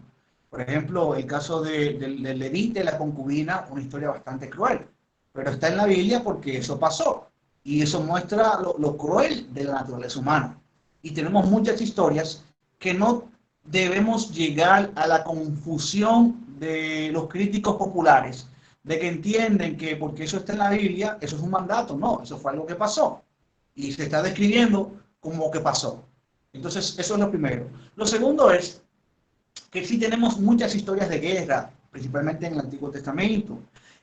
Por ejemplo, el caso de Levite, la concubina, una historia bastante cruel, pero está en la Biblia porque eso pasó. Y eso muestra lo cruel de la naturaleza humana. Y tenemos muchas historias que no debemos llegar a la confusión de los críticos populares, de que entienden que porque eso está en la Biblia, eso es un mandato. No, eso fue algo que pasó y se está describiendo como que pasó. Entonces, eso es lo primero. Lo segundo es que sí tenemos muchas historias de guerra, principalmente en el Antiguo Testamento,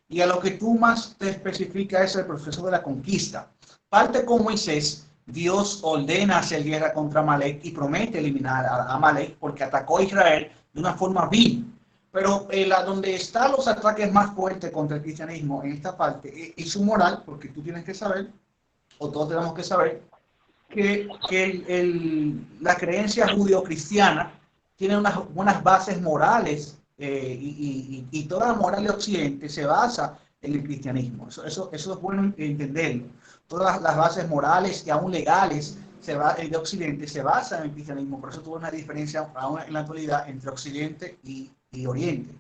y a lo que tú más te especifica es el proceso de la conquista. Parte con Moisés, Dios ordena hacer guerra contra Amalek y promete eliminar a Amalek porque atacó a Israel de una forma vil. Pero donde están los ataques más fuertes contra el cristianismo en esta parte es su moral, porque tú tienes que saber, o todos tenemos que saber, que la creencia judío-cristiana tiene unas buenas bases morales y toda la moral de Occidente se basa en el cristianismo. Eso es bueno entenderlo. Todas las bases morales y aún legales de Occidente se basan en el cristianismo. Por eso tuvo una diferencia aún en la actualidad entre Occidente y Oriente.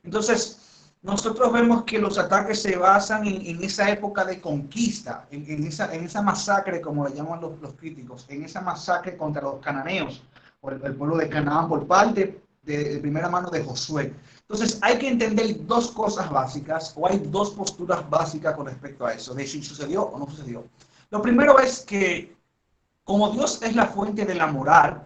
Entonces, nosotros vemos que los ataques se basan en esa época de conquista, en esa masacre, como le llaman los críticos, en esa masacre contra los cananeos, o el pueblo de Canaán, por parte de primera mano de Josué. Entonces, hay que entender dos cosas básicas, o hay dos posturas básicas con respecto a eso, de si sucedió o no sucedió. Lo primero es que, como Dios es la fuente de la moral,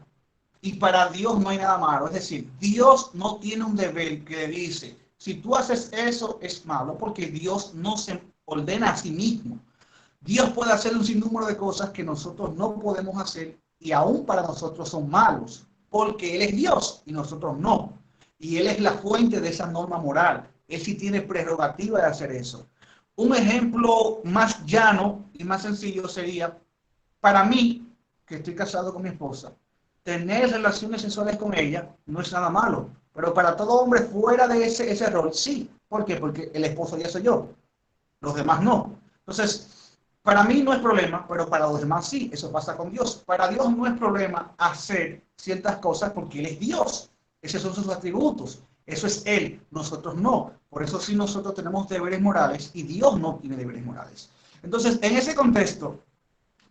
y para Dios no hay nada malo, es decir, Dios no tiene un deber que le dice, si tú haces eso es malo, porque Dios no se ordena a sí mismo. Dios puede hacer un sinnúmero de cosas que nosotros no podemos hacer y aún para nosotros son malos, porque Él es Dios y nosotros no. Y Él es la fuente de esa norma moral. Él sí tiene prerrogativa de hacer eso. Un ejemplo más llano y más sencillo sería, para mí, que estoy casado con mi esposa, tener relaciones sexuales con ella no es nada malo. Pero para todo hombre fuera de ese rol, sí. ¿Por qué? Porque el esposo ya soy yo. Los demás no. Entonces, para mí no es problema, pero para los demás sí. Eso pasa con Dios. Para Dios no es problema hacer ciertas cosas porque Él es Dios. Esos son sus atributos. Eso es Él. Nosotros no. Por eso sí nosotros tenemos deberes morales y Dios no tiene deberes morales. Entonces, en ese contexto,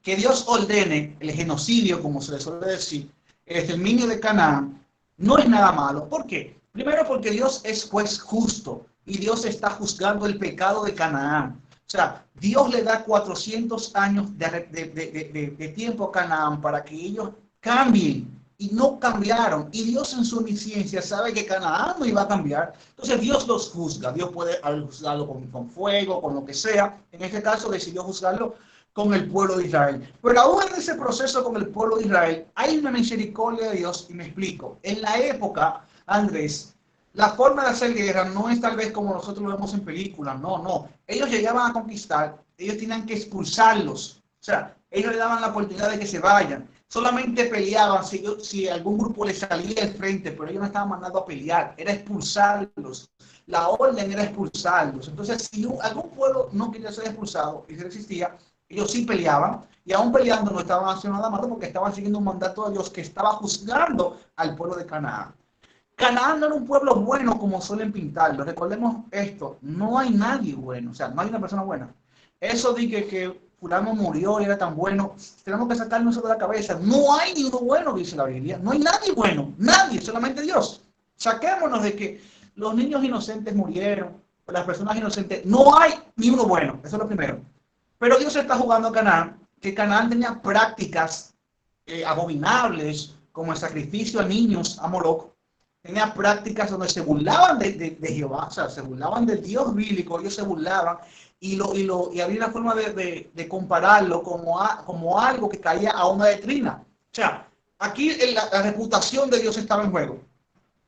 que Dios ordene el genocidio, como se le suele decir, el exterminio de Canaán, no es nada malo. ¿Por qué? Primero porque Dios es juez justo y Dios está juzgando el pecado de Canaán. O sea, Dios le da 400 años de tiempo a Canaán para que ellos cambien y no cambiaron. Y Dios en su omnisciencia sabe que Canaán no iba a cambiar. Entonces Dios los juzga. Dios puede juzgarlo con fuego, con lo que sea. En este caso decidió juzgarlo con el pueblo de Israel. Pero aún en ese proceso con el pueblo de Israel hay una misericordia de Dios y me explico. En la época, Andrés, la forma de hacer guerra no es tal vez como nosotros lo vemos en películas, no. Ellos llegaban a conquistar, ellos tenían que expulsarlos. O sea, ellos le daban la oportunidad de que se vayan. Solamente peleaban si algún grupo les salía al frente, pero ellos no estaban mandados a pelear, era expulsarlos. La orden era expulsarlos. Entonces, si algún pueblo no quería ser expulsado y se resistía, ellos sí peleaban, y aún peleando no estaban haciendo nada malo porque estaban siguiendo un mandato de Dios que estaba juzgando al pueblo de Canaán. Canaán no era un pueblo bueno como suelen pintarlo. Recordemos esto, no hay nadie bueno, o sea, no hay una persona buena. Eso de que fulano murió y era tan bueno, tenemos que sacarnos eso de la cabeza. No hay ni uno bueno, dice la Biblia. No hay nadie bueno, nadie, solamente Dios. Saquémonos de que los niños inocentes murieron, las personas inocentes. No hay ni uno bueno, eso es lo primero. Pero Dios está jugando a Canaán, que Canaán tenía prácticas abominables, como el sacrificio a niños, a Moloch. Tenía prácticas donde se burlaban de Jehová, o sea, se burlaban del Dios bíblico, ellos se burlaban, y había una forma de compararlo como algo que caía a una letrina. O sea, aquí la reputación de Dios estaba en juego,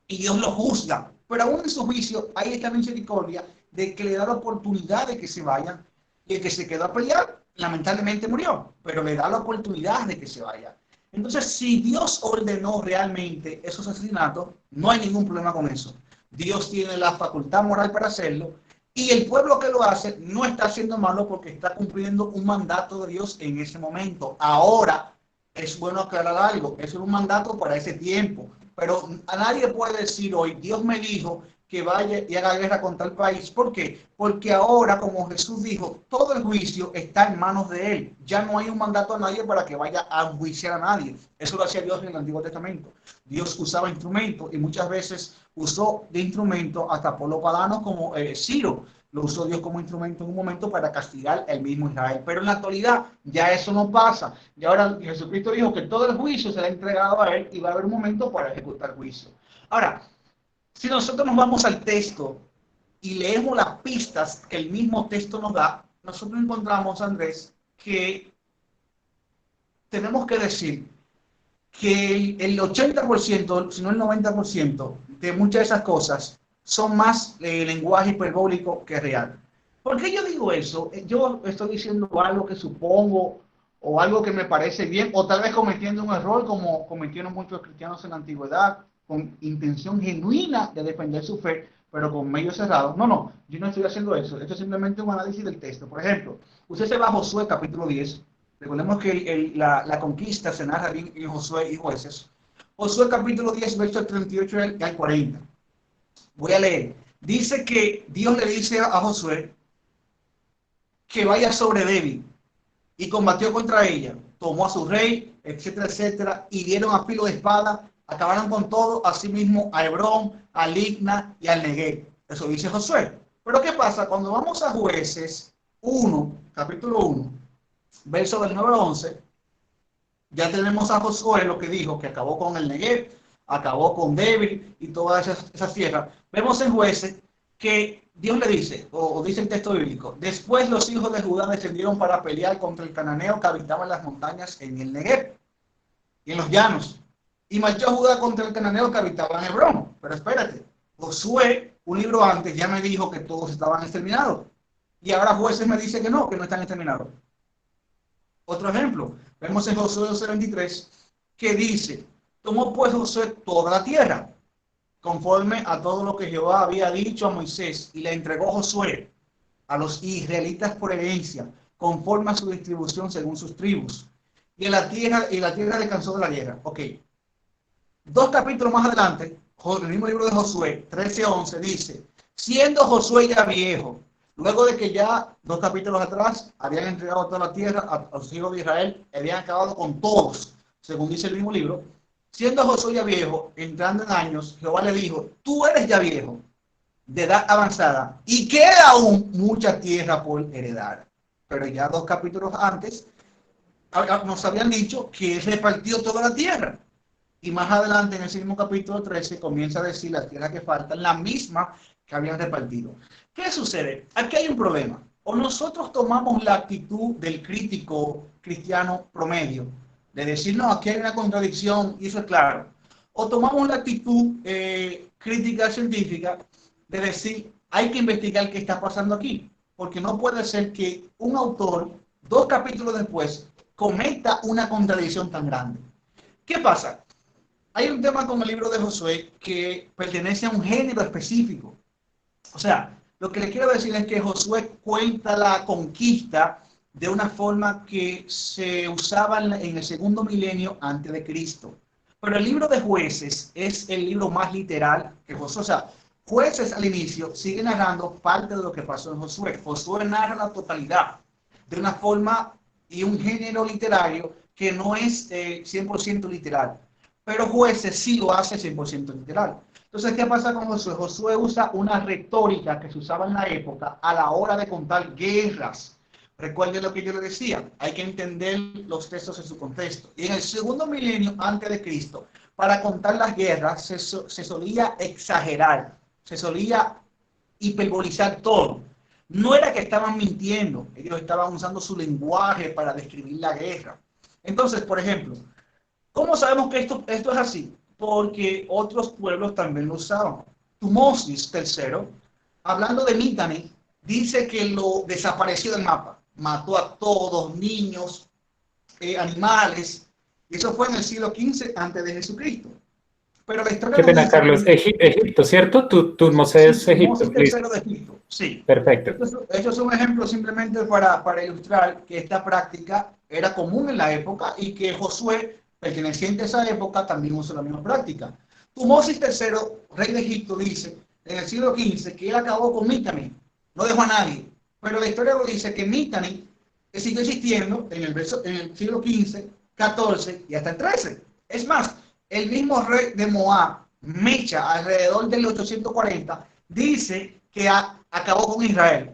y Dios lo juzga, pero aún en su juicio hay esta misericordia de que le da la oportunidad de que se vayan, y el que se quedó a pelear, lamentablemente murió, pero le da la oportunidad de que se vaya. Entonces, si Dios ordenó realmente esos asesinatos, no hay ningún problema con eso. Dios tiene la facultad moral para hacerlo, y el pueblo que lo hace no está haciendo malo porque está cumpliendo un mandato de Dios en ese momento. Ahora, es bueno aclarar algo, eso es un mandato para ese tiempo, pero a nadie puede decir hoy, Dios me dijo que vaya y haga guerra contra el país. ¿Por qué? Porque ahora, como Jesús dijo, todo el juicio está en manos de Él. Ya no hay un mandato a nadie para que vaya a enjuiciar a nadie. Eso lo hacía Dios en el Antiguo Testamento. Dios usaba instrumentos y muchas veces usó de instrumento hasta por los paganos como Ciro. Lo usó Dios como instrumento en un momento para castigar el mismo Israel. Pero en la actualidad ya eso no pasa. Y ahora Jesucristo dijo que todo el juicio se le ha entregado a Él y va a haber un momento para ejecutar el juicio. Ahora, si nosotros nos vamos al texto y leemos las pistas que el mismo texto nos da, nosotros encontramos, Andrés, que tenemos que decir que el 80%, si no el 90% de muchas de esas cosas son más lenguaje hiperbólico que real. ¿Por qué yo digo eso? Yo estoy diciendo algo que supongo o algo que me parece bien, o tal vez cometiendo un error como cometieron muchos cristianos en la antigüedad, con intención genuina de defender su fe, pero con medios cerrados. No, yo no estoy haciendo eso. Esto es simplemente un análisis del texto. Por ejemplo, usted se va a Josué capítulo 10. Recordemos que la conquista se narra bien en Josué y Jueces. Josué capítulo 10, versos 38 al 40. Voy a leer. Dice que Dios le dice a Josué que vaya sobre Débil y combatió contra ella. Tomó a su rey, etcétera, etcétera, y dieron a filo de espada. Acabaron con todo, asimismo a Hebrón, a Libna y al Negueb. Eso dice Josué. Pero ¿qué pasa? Cuando vamos a Jueces 1, capítulo 1, verso del 9 al 11, ya tenemos a Josué lo que dijo, que acabó con el Negueb, acabó con Débil y todas esas tierras. Vemos en Jueces que Dios le dice, o dice el texto bíblico, después los hijos de Judá descendieron para pelear contra el cananeo que habitaba en las montañas en el Negueb y en los llanos. Y marchó Judá contra el cananeo que habitaba en Hebrón. Pero espérate, Josué, un libro antes, ya me dijo que todos estaban exterminados. Y ahora Jueces me dice que no están exterminados. Otro ejemplo, vemos en Josué 12:23, que dice, tomó pues Josué toda la tierra, conforme a todo lo que Jehová había dicho a Moisés, y le entregó Josué a los israelitas por herencia, conforme a su distribución según sus tribus. Y la tierra descansó de la guerra. Ok. 2 capítulos más adelante, el mismo libro de Josué, 13:11, dice, siendo Josué ya viejo, luego de que ya 2 capítulos atrás habían entregado toda la tierra a los hijos de Israel, habían acabado con todos, según dice el mismo libro, siendo Josué ya viejo, entrando en años, Jehová le dijo, tú eres ya viejo, de edad avanzada, y queda aún mucha tierra por heredar. Pero ya 2 capítulos antes, nos habían dicho que él repartió toda la tierra. Y más adelante, en ese mismo capítulo 13, comienza a decir las tierras que faltan, la misma que habían repartido. ¿Qué sucede? Aquí hay un problema. O nosotros tomamos la actitud del crítico cristiano promedio, de decir, no, aquí hay una contradicción, y eso es claro. O tomamos la actitud crítica científica de decir, hay que investigar qué está pasando aquí. Porque no puede ser que un autor, 2 capítulos después, cometa una contradicción tan grande. ¿Qué pasa? Hay un tema con el libro de Josué que pertenece a un género específico. O sea, lo que le quiero decir es que Josué cuenta la conquista de una forma que se usaba en el segundo milenio antes de Cristo. Pero el libro de Jueces es el libro más literal que Josué. O sea, Jueces al inicio sigue narrando parte de lo que pasó en Josué. Josué narra la totalidad. de una forma y un género literario que no es 100% literal. Pero Jueces sí lo hace 100% literal. Entonces, ¿qué pasa con Josué? Josué usa una retórica que se usaba en la época a la hora de contar guerras. Recuerden lo que yo le decía, hay que entender los textos en su contexto. Y en el segundo milenio antes de Cristo, para contar las guerras se solía exagerar, se solía hiperbolizar todo. No era que estaban mintiendo, ellos estaban usando su lenguaje para describir la guerra. Entonces, por ejemplo, ¿cómo sabemos que esto es así? Porque otros pueblos también lo usaban. Tutmosis III, hablando de Mitanni, dice que lo desapareció del mapa. Mató a todos, niños, animales. Y eso fue en el siglo XV antes de Jesucristo. Pero la historia Qué nos pena, dice Carlos. que Egipto, ¿cierto? Tutmosis sí, es Egipto. Tutmosis III de Egipto, sí. Perfecto. Esto es un ejemplo simplemente para ilustrar que esta práctica era común en la época y que Josué, perteneciente a esa época, también usó la misma práctica. Tutmosis III, rey de Egipto, dice en el siglo XV que él acabó con Mitanni, no dejó a nadie. Pero la historia lo dice que Mitanni siguió existiendo en el siglo XV, XIV y hasta el XIII. Es más, el mismo rey de Moab, Mecha, alrededor del 840, dice que acabó con Israel.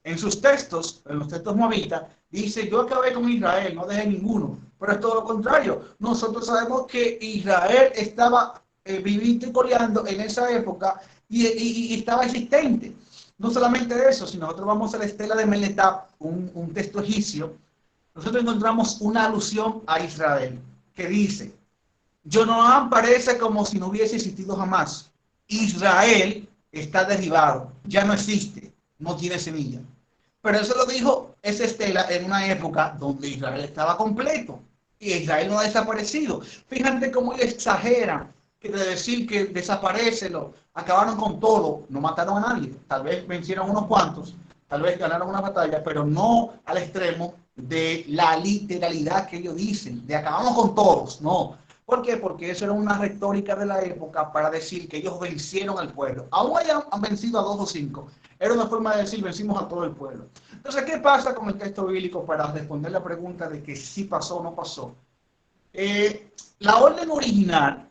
En sus textos, en los textos moabitas, dice, yo acabé con Israel, no dejé ninguno. Pero es todo lo contrario. Nosotros sabemos que Israel estaba vivito y coleando en esa época y estaba existente. No solamente eso, sino nosotros vamos a la estela de Meletap, un texto egipcio, nosotros encontramos una alusión a Israel, que dice, Jonoam parece como si no hubiese existido jamás. Israel está derribado, ya no existe, no tiene semilla. Pero eso lo dijo esa estela en una época donde Israel estaba completo y Israel no ha desaparecido. Fíjate cómo exageran que de decir que desaparecelo, acabaron con todo, no mataron a nadie, tal vez vencieron unos cuantos, tal vez ganaron una batalla, pero no al extremo de la literalidad que ellos dicen, de acabamos con todos, no. ¿Por qué? Porque eso era una retórica de la época para decir que ellos vencieron al pueblo. Aún hayan vencido a 2 o 5. Era una forma de decir vencimos a todo el pueblo. Entonces, ¿qué pasa con el texto bíblico para responder la pregunta de que si pasó o no pasó? La orden original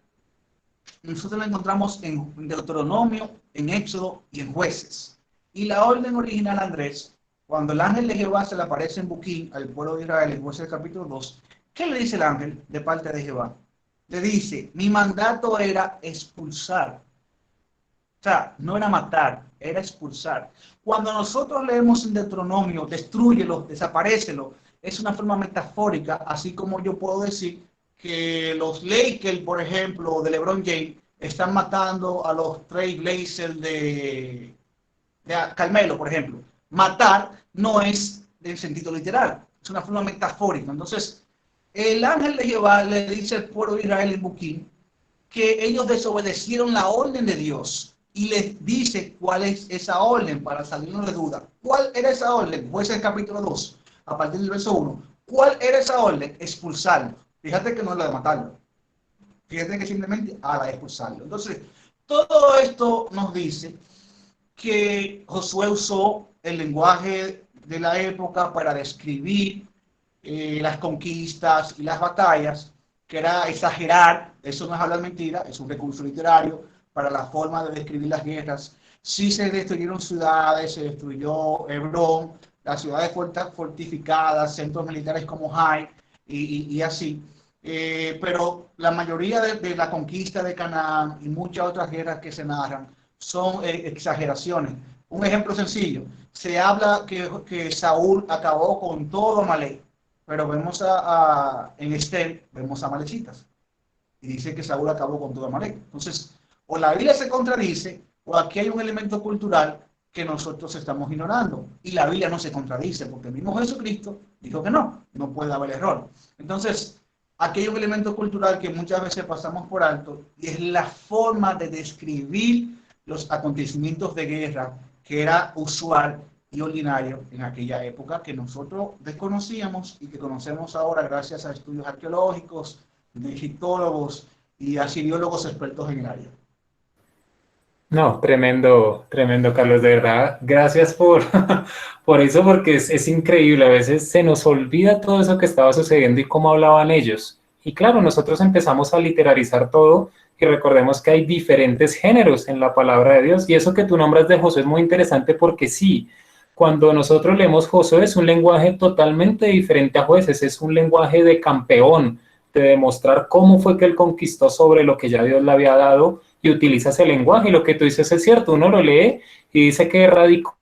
nosotros la encontramos en Deuteronomio, en Éxodo y en Jueces. Y la orden original, Andrés, cuando el ángel de Jehová se le aparece en Buquín al pueblo de Israel en Jueces capítulo 2, ¿qué le dice el ángel de parte de Jehová? Le dice, mi mandato era expulsar. O sea, no era matar, era expulsar. Cuando nosotros leemos en Deuteronomio, destrúyelo, desaparécelo, es una forma metafórica, así como yo puedo decir que los Lakers, por ejemplo, de LeBron James, están matando a los Trailblazers de Carmelo, por ejemplo. Matar no es en sentido literal, es una forma metafórica. Entonces, el ángel de Jehová le dice al pueblo de Israel en Buquín que ellos desobedecieron la orden de Dios y les dice cuál es esa orden para salirnos de duda. ¿Cuál era esa orden? Pues el capítulo 2, a partir del verso 1. ¿Cuál era esa orden? Expulsarlo. Fíjate que no es la de matarlo. Fíjate que simplemente a la de expulsarlo. Entonces, todo esto nos dice que Josué usó el lenguaje de la época para describir las conquistas y las batallas, que era exagerar, eso no es hablar mentira, es un recurso literario para la forma de describir las guerras. Sí se destruyeron ciudades, se destruyó Hebrón, las ciudades fortificadas, centros militares como Hai y así. Pero la mayoría de la conquista de Canaán y muchas otras guerras que se narran son exageraciones. Un ejemplo sencillo, se habla que Saúl acabó con todo Amalek, pero vemos en Esther, vemos a Malecitas, y dice que Saúl acabó con todo Amalek. Entonces, o la Biblia se contradice, o aquí hay un elemento cultural que nosotros estamos ignorando, y la Biblia no se contradice, porque el mismo Jesucristo dijo que no puede haber error. Entonces, aquí hay un elemento cultural que muchas veces pasamos por alto, y es la forma de describir los acontecimientos de guerra que era usual y ordinario en aquella época que nosotros desconocíamos y que conocemos ahora gracias a estudios arqueológicos, de egiptólogos y asiriólogos expertos en el área. No, tremendo, tremendo, Carlos, de verdad. Gracias por, por eso, porque es increíble. A veces se nos olvida todo eso que estaba sucediendo y cómo hablaban ellos. Y claro, nosotros empezamos a literarizar todo y recordemos que hay diferentes géneros en la palabra de Dios. Y eso que tú nombras de Josué es muy interesante porque sí, cuando nosotros leemos Josué es un lenguaje totalmente diferente a Jueces, es un lenguaje de campeón, de demostrar cómo fue que él conquistó sobre lo que ya Dios le había dado y utiliza ese lenguaje. Y lo que tú dices es cierto, uno lo lee y dice que radicó,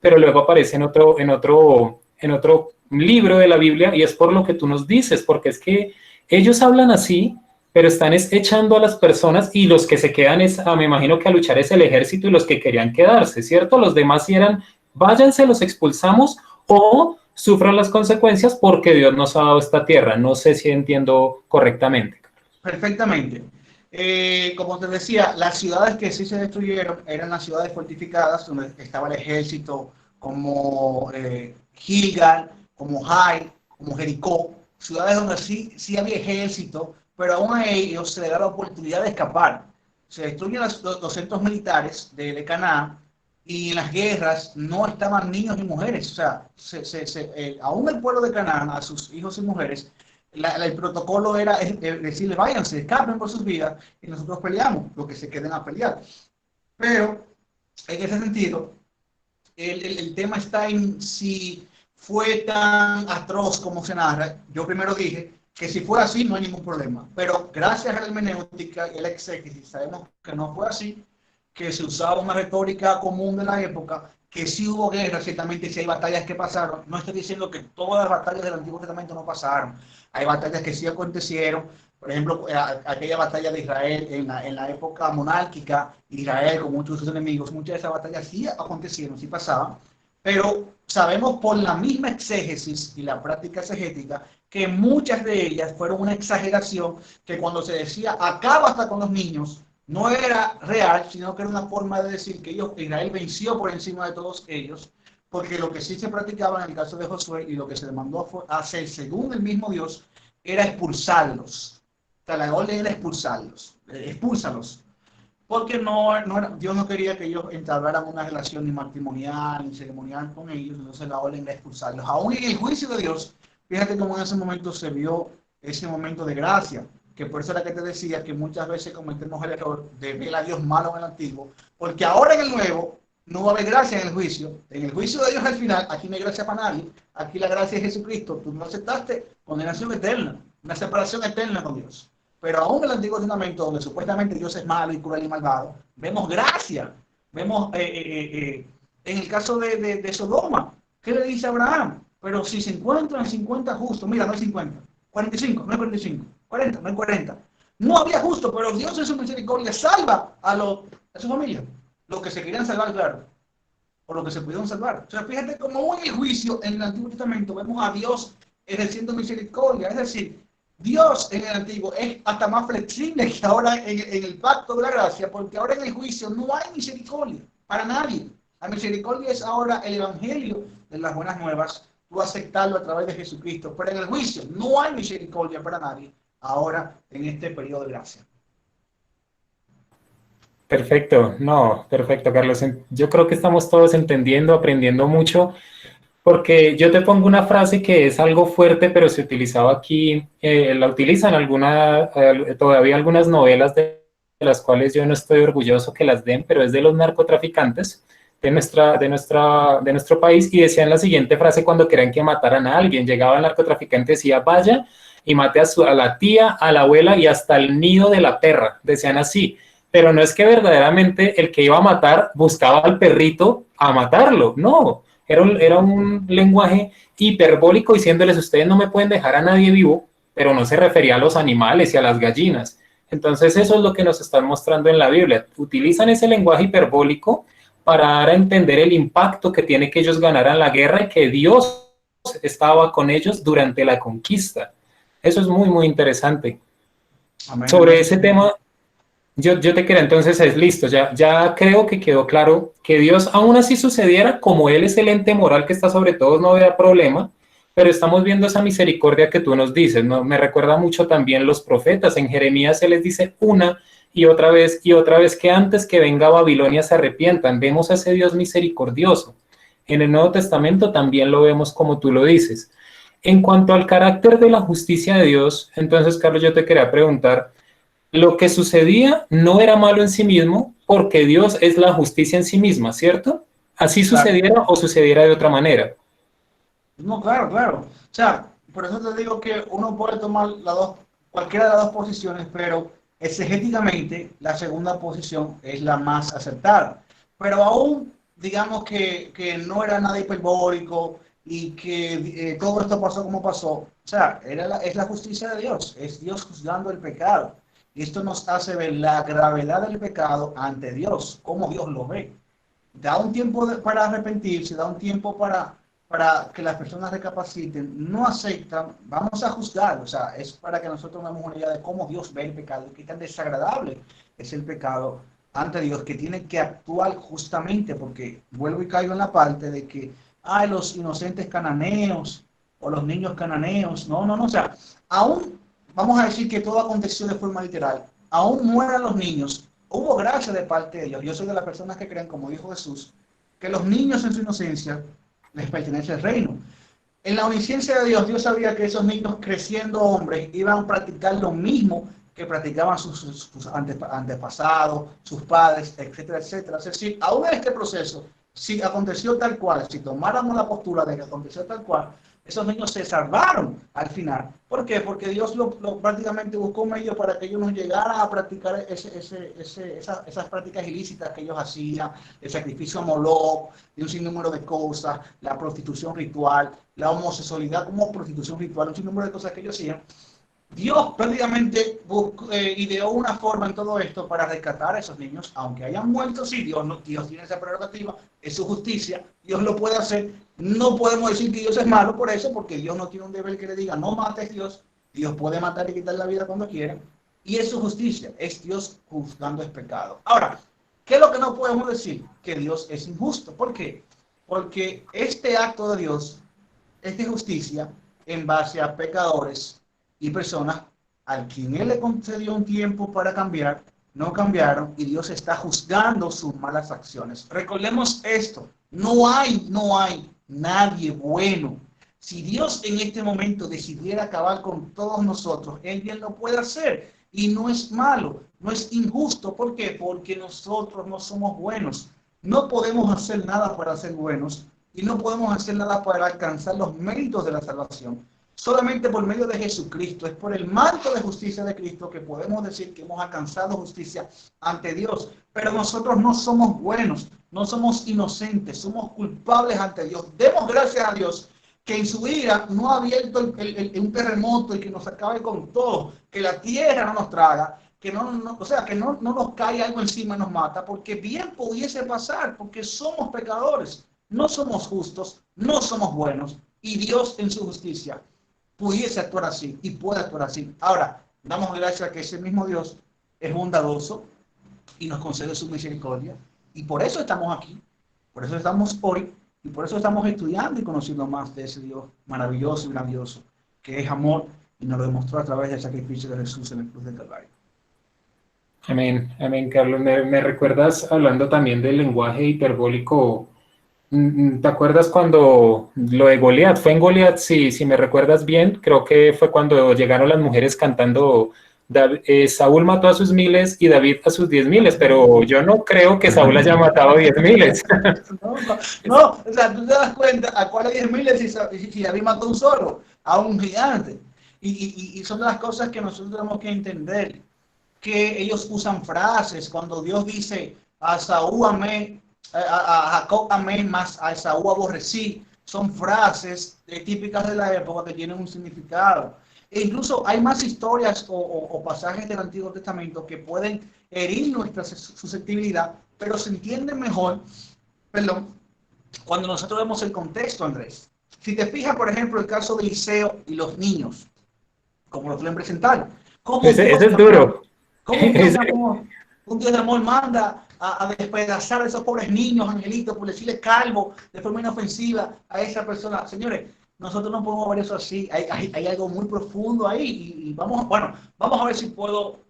pero luego aparece en otro libro de la Biblia y es por lo que tú nos dices, porque es que ellos hablan así, pero están echando a las personas y los que se quedan es, me imagino que a luchar es el ejército y los que querían quedarse, ¿cierto? Los demás eran, váyanse, los expulsamos o sufran las consecuencias porque Dios nos ha dado esta tierra. No sé si entiendo correctamente. Perfectamente. Como te decía, las ciudades que sí se destruyeron eran las ciudades fortificadas, donde estaba el ejército, como Gilgal, como Jai, como Jericó, ciudades donde sí había ejército, pero aún a ellos se les da la oportunidad de escapar. Se destruyen los centros militares de Canaán y en las guerras no estaban niños ni mujeres. O sea, aún el pueblo de Canaán, a sus hijos y mujeres, el protocolo era decirle, váyanse, escapen por sus vidas y nosotros peleamos, lo que se queden a pelear. Pero, en ese sentido, el tema está en si fue tan atroz como se narra. Yo primero dije que si fue así no hay ningún problema, pero gracias a la hermenéutica y el exégesis sabemos que no fue así, que se usaba una retórica común de la época, que sí hubo guerras, ciertamente sí hay batallas que pasaron. No estoy diciendo que todas las batallas del Antiguo Testamento no pasaron, hay batallas que sí acontecieron. Por ejemplo, aquella batalla de Israel en la época monárquica, Israel con muchos de sus enemigos, muchas de esas batallas sí acontecieron, sí pasaban, pero sabemos por la misma exégesis y la práctica exegética que muchas de ellas fueron una exageración, que cuando se decía acaba hasta con los niños, no era real, sino que era una forma de decir que Israel venció por encima de todos ellos, porque lo que sí se practicaba en el caso de Josué y lo que se demandó a hacer según el mismo Dios era expulsarlos. O sea, la orden era expulsarlos, expúlsalos. Porque Dios no quería que ellos entablaran una relación ni matrimonial ni ceremonial con ellos, entonces la orden era expulsarlos. Aún en el juicio de Dios, fíjate cómo en ese momento se vio ese momento de gracia, que por eso era que te decía que muchas veces cometemos el error de ver a Dios malo en el antiguo, porque ahora en el nuevo no va a haber gracia en el juicio de Dios al final, aquí no hay gracia para nadie, aquí la gracia es Jesucristo, tú no aceptaste, condenación eterna, una separación eterna con Dios. Pero aún en el Antiguo Testamento, donde supuestamente Dios es malo y cruel y malvado, vemos gracia, vemos en el caso de Sodoma, ¿qué le dice a Abraham? Pero si se encuentran 50 justos, mira, no hay 50, 45, no hay 45, 40, no hay 40. No había justo, pero Dios en su misericordia salva a su familia, los que se querían salvar, claro, por lo que se pudieron salvar. O sea, fíjate cómo en el juicio, en el Antiguo Testamento, vemos a Dios ejerciendo misericordia, es decir, Dios en el antiguo es hasta más flexible que ahora en el pacto de la gracia, porque ahora en el juicio no hay misericordia para nadie. La misericordia es ahora el evangelio de las buenas nuevas, tú aceptarlo a través de Jesucristo, pero en el juicio no hay misericordia para nadie ahora en este periodo de gracia. Perfecto, no, perfecto, Carlos. Yo creo que estamos todos entendiendo, aprendiendo mucho. Porque yo te pongo una frase que es algo fuerte, pero se utilizaba aquí, la utilizan todavía algunas novelas de las cuales yo no estoy orgulloso que las den, pero es de los narcotraficantes de nuestro país y decían la siguiente frase cuando querían que mataran a alguien. Llegaba el narcotraficante y decía, vaya y mate a la tía, a la abuela y hasta el nido de la perra. Decían así, pero no es que verdaderamente el que iba a matar buscaba al perrito a matarlo, no. Era un lenguaje hiperbólico diciéndoles, ustedes no me pueden dejar a nadie vivo, pero no se refería a los animales y a las gallinas. Entonces eso es lo que nos están mostrando en la Biblia. Utilizan ese lenguaje hiperbólico para dar a entender el impacto que tiene que ellos ganaran la guerra y que Dios estaba con ellos durante la conquista. Eso es muy, muy interesante. Amén. Sobre ese tema... Yo te quería entonces, es listo, ya creo que quedó claro que Dios aún así sucediera, como Él es el ente moral que está sobre todos, no había problema, pero estamos viendo esa misericordia que tú nos dices, ¿no? Me recuerda mucho también los profetas, en Jeremías se les dice una y otra vez que antes que venga Babilonia se arrepientan. Vemos a ese Dios misericordioso. En el Nuevo Testamento también lo vemos como tú lo dices. En cuanto al carácter de la justicia de Dios, entonces, Carlos, yo te quería preguntar, lo que sucedía no era malo en sí mismo, porque Dios es la justicia en sí misma, ¿cierto? Así Claro. sucediera o sucediera de otra manera. No, claro, claro. O sea, por eso te digo que uno puede tomar cualquiera de las dos posiciones, pero exegéticamente la segunda posición es la más acertada. Pero aún, digamos que no era nada hiperbólico y que todo esto pasó como pasó. O sea, es la justicia de Dios, es Dios juzgando el pecado. Y esto nos hace ver la gravedad del pecado ante Dios, cómo Dios lo ve. Da un tiempo para arrepentirse, da un tiempo para que las personas recapaciten, no aceptan, vamos a juzgar, o sea, es para que nosotros tengamos una idea de cómo Dios ve el pecado, qué tan desagradable es el pecado ante Dios, que tiene que actuar justamente, porque vuelvo y caigo en la parte de que, ay, los inocentes cananeos o los niños cananeos, no, no, no, o sea, aún vamos a decir que todo aconteció de forma literal, aún mueran los niños, hubo gracia de parte de Dios, yo soy de las personas que creen, como dijo Jesús, que los niños en su inocencia les pertenece el reino. En la omnisciencia de Dios, Dios sabía que esos niños creciendo hombres iban a practicar lo mismo que practicaban sus antepasados, sus padres, etcétera, etcétera. Es decir, aún en este proceso, si aconteció tal cual, si tomáramos la postura de que aconteció tal cual, esos niños se salvaron al final. ¿Por qué? Porque Dios prácticamente buscó medios para que ellos no llegaran a practicar esas prácticas ilícitas que ellos hacían, el sacrificio a Moloch, de un sinnúmero de cosas, la prostitución ritual, la homosexualidad como prostitución ritual, un sinnúmero de cosas que ellos hacían. Dios prácticamente ideó una forma en todo esto para rescatar a esos niños, aunque hayan muerto, sí, Dios tiene esa prerrogativa, es su justicia, Dios lo puede hacer. No podemos decir que Dios es malo por eso, porque Dios no tiene un deber que le diga, no mates Dios, Dios puede matar y quitar la vida cuando quiera, y es su justicia, es Dios juzgando el pecado. Ahora, ¿qué es lo que no podemos decir? Que Dios es injusto. ¿Por qué? Porque este acto de Dios es de justicia en base a pecadores y personas a quien Él le concedió un tiempo para cambiar, no cambiaron y Dios está juzgando sus malas acciones. Recordemos esto, no hay nadie bueno. Si Dios en este momento decidiera acabar con todos nosotros, Él bien lo puede hacer y no es malo, no es injusto. ¿Por qué? Porque nosotros no somos buenos. No podemos hacer nada para ser buenos y no podemos hacer nada para alcanzar los méritos de la salvación. Solamente por medio de Jesucristo, es por el manto de justicia de Cristo que podemos decir que hemos alcanzado justicia ante Dios. Pero nosotros no somos buenos, no somos inocentes, somos culpables ante Dios. Demos gracias a Dios que en su ira no ha abierto un terremoto y que nos acabe con todo, que la tierra no nos traga, que o sea, que no nos cae algo encima y nos mata, porque bien pudiese pasar, porque somos pecadores, no somos justos, no somos buenos, y Dios en su justicia pudiese actuar así y puede actuar así. Ahora, damos gracias a que ese mismo Dios es bondadoso y nos concede su misericordia, y por eso estamos aquí, por eso estamos hoy, y por eso estamos estudiando y conociendo más de ese Dios maravilloso y grandioso, que es amor, y nos lo demostró a través del sacrificio de Jesús en el cruz del Calvario. Amén, amén, Carlos. Me recuerdas hablando también del lenguaje hiperbólico. ¿Te acuerdas cuando lo de Goliat? Fue en Goliat, si me recuerdas bien, creo que fue cuando llegaron las mujeres cantando, Saúl mató a sus miles y David a sus 10,000, pero yo no creo que Saúl haya matado 10,000. No, o sea, tú te das cuenta a cuáles 10,000 si David mató un solo, a un gigante. Y son las cosas que nosotros tenemos que entender, que ellos usan frases, cuando Dios dice a Saúl amé, a Jacob amé, más a Esaú aborrecí, son frases típicas de la época que tienen un significado. E incluso hay más historias o pasajes del Antiguo Testamento que pueden herir nuestra susceptibilidad, pero se entiende mejor, perdón, cuando nosotros vemos el contexto, Andrés. Si te fijas, por ejemplo, el caso de Eliseo y los niños, como lo suelen presentar, como Ese es duro. ¿cómo un Dios de amor manda a despedazar a esos pobres niños, angelitos, por decirles calvo de forma inofensiva a esa persona? Señores, nosotros no podemos ver eso así. Hay algo muy profundo ahí y vamos a ver si puedo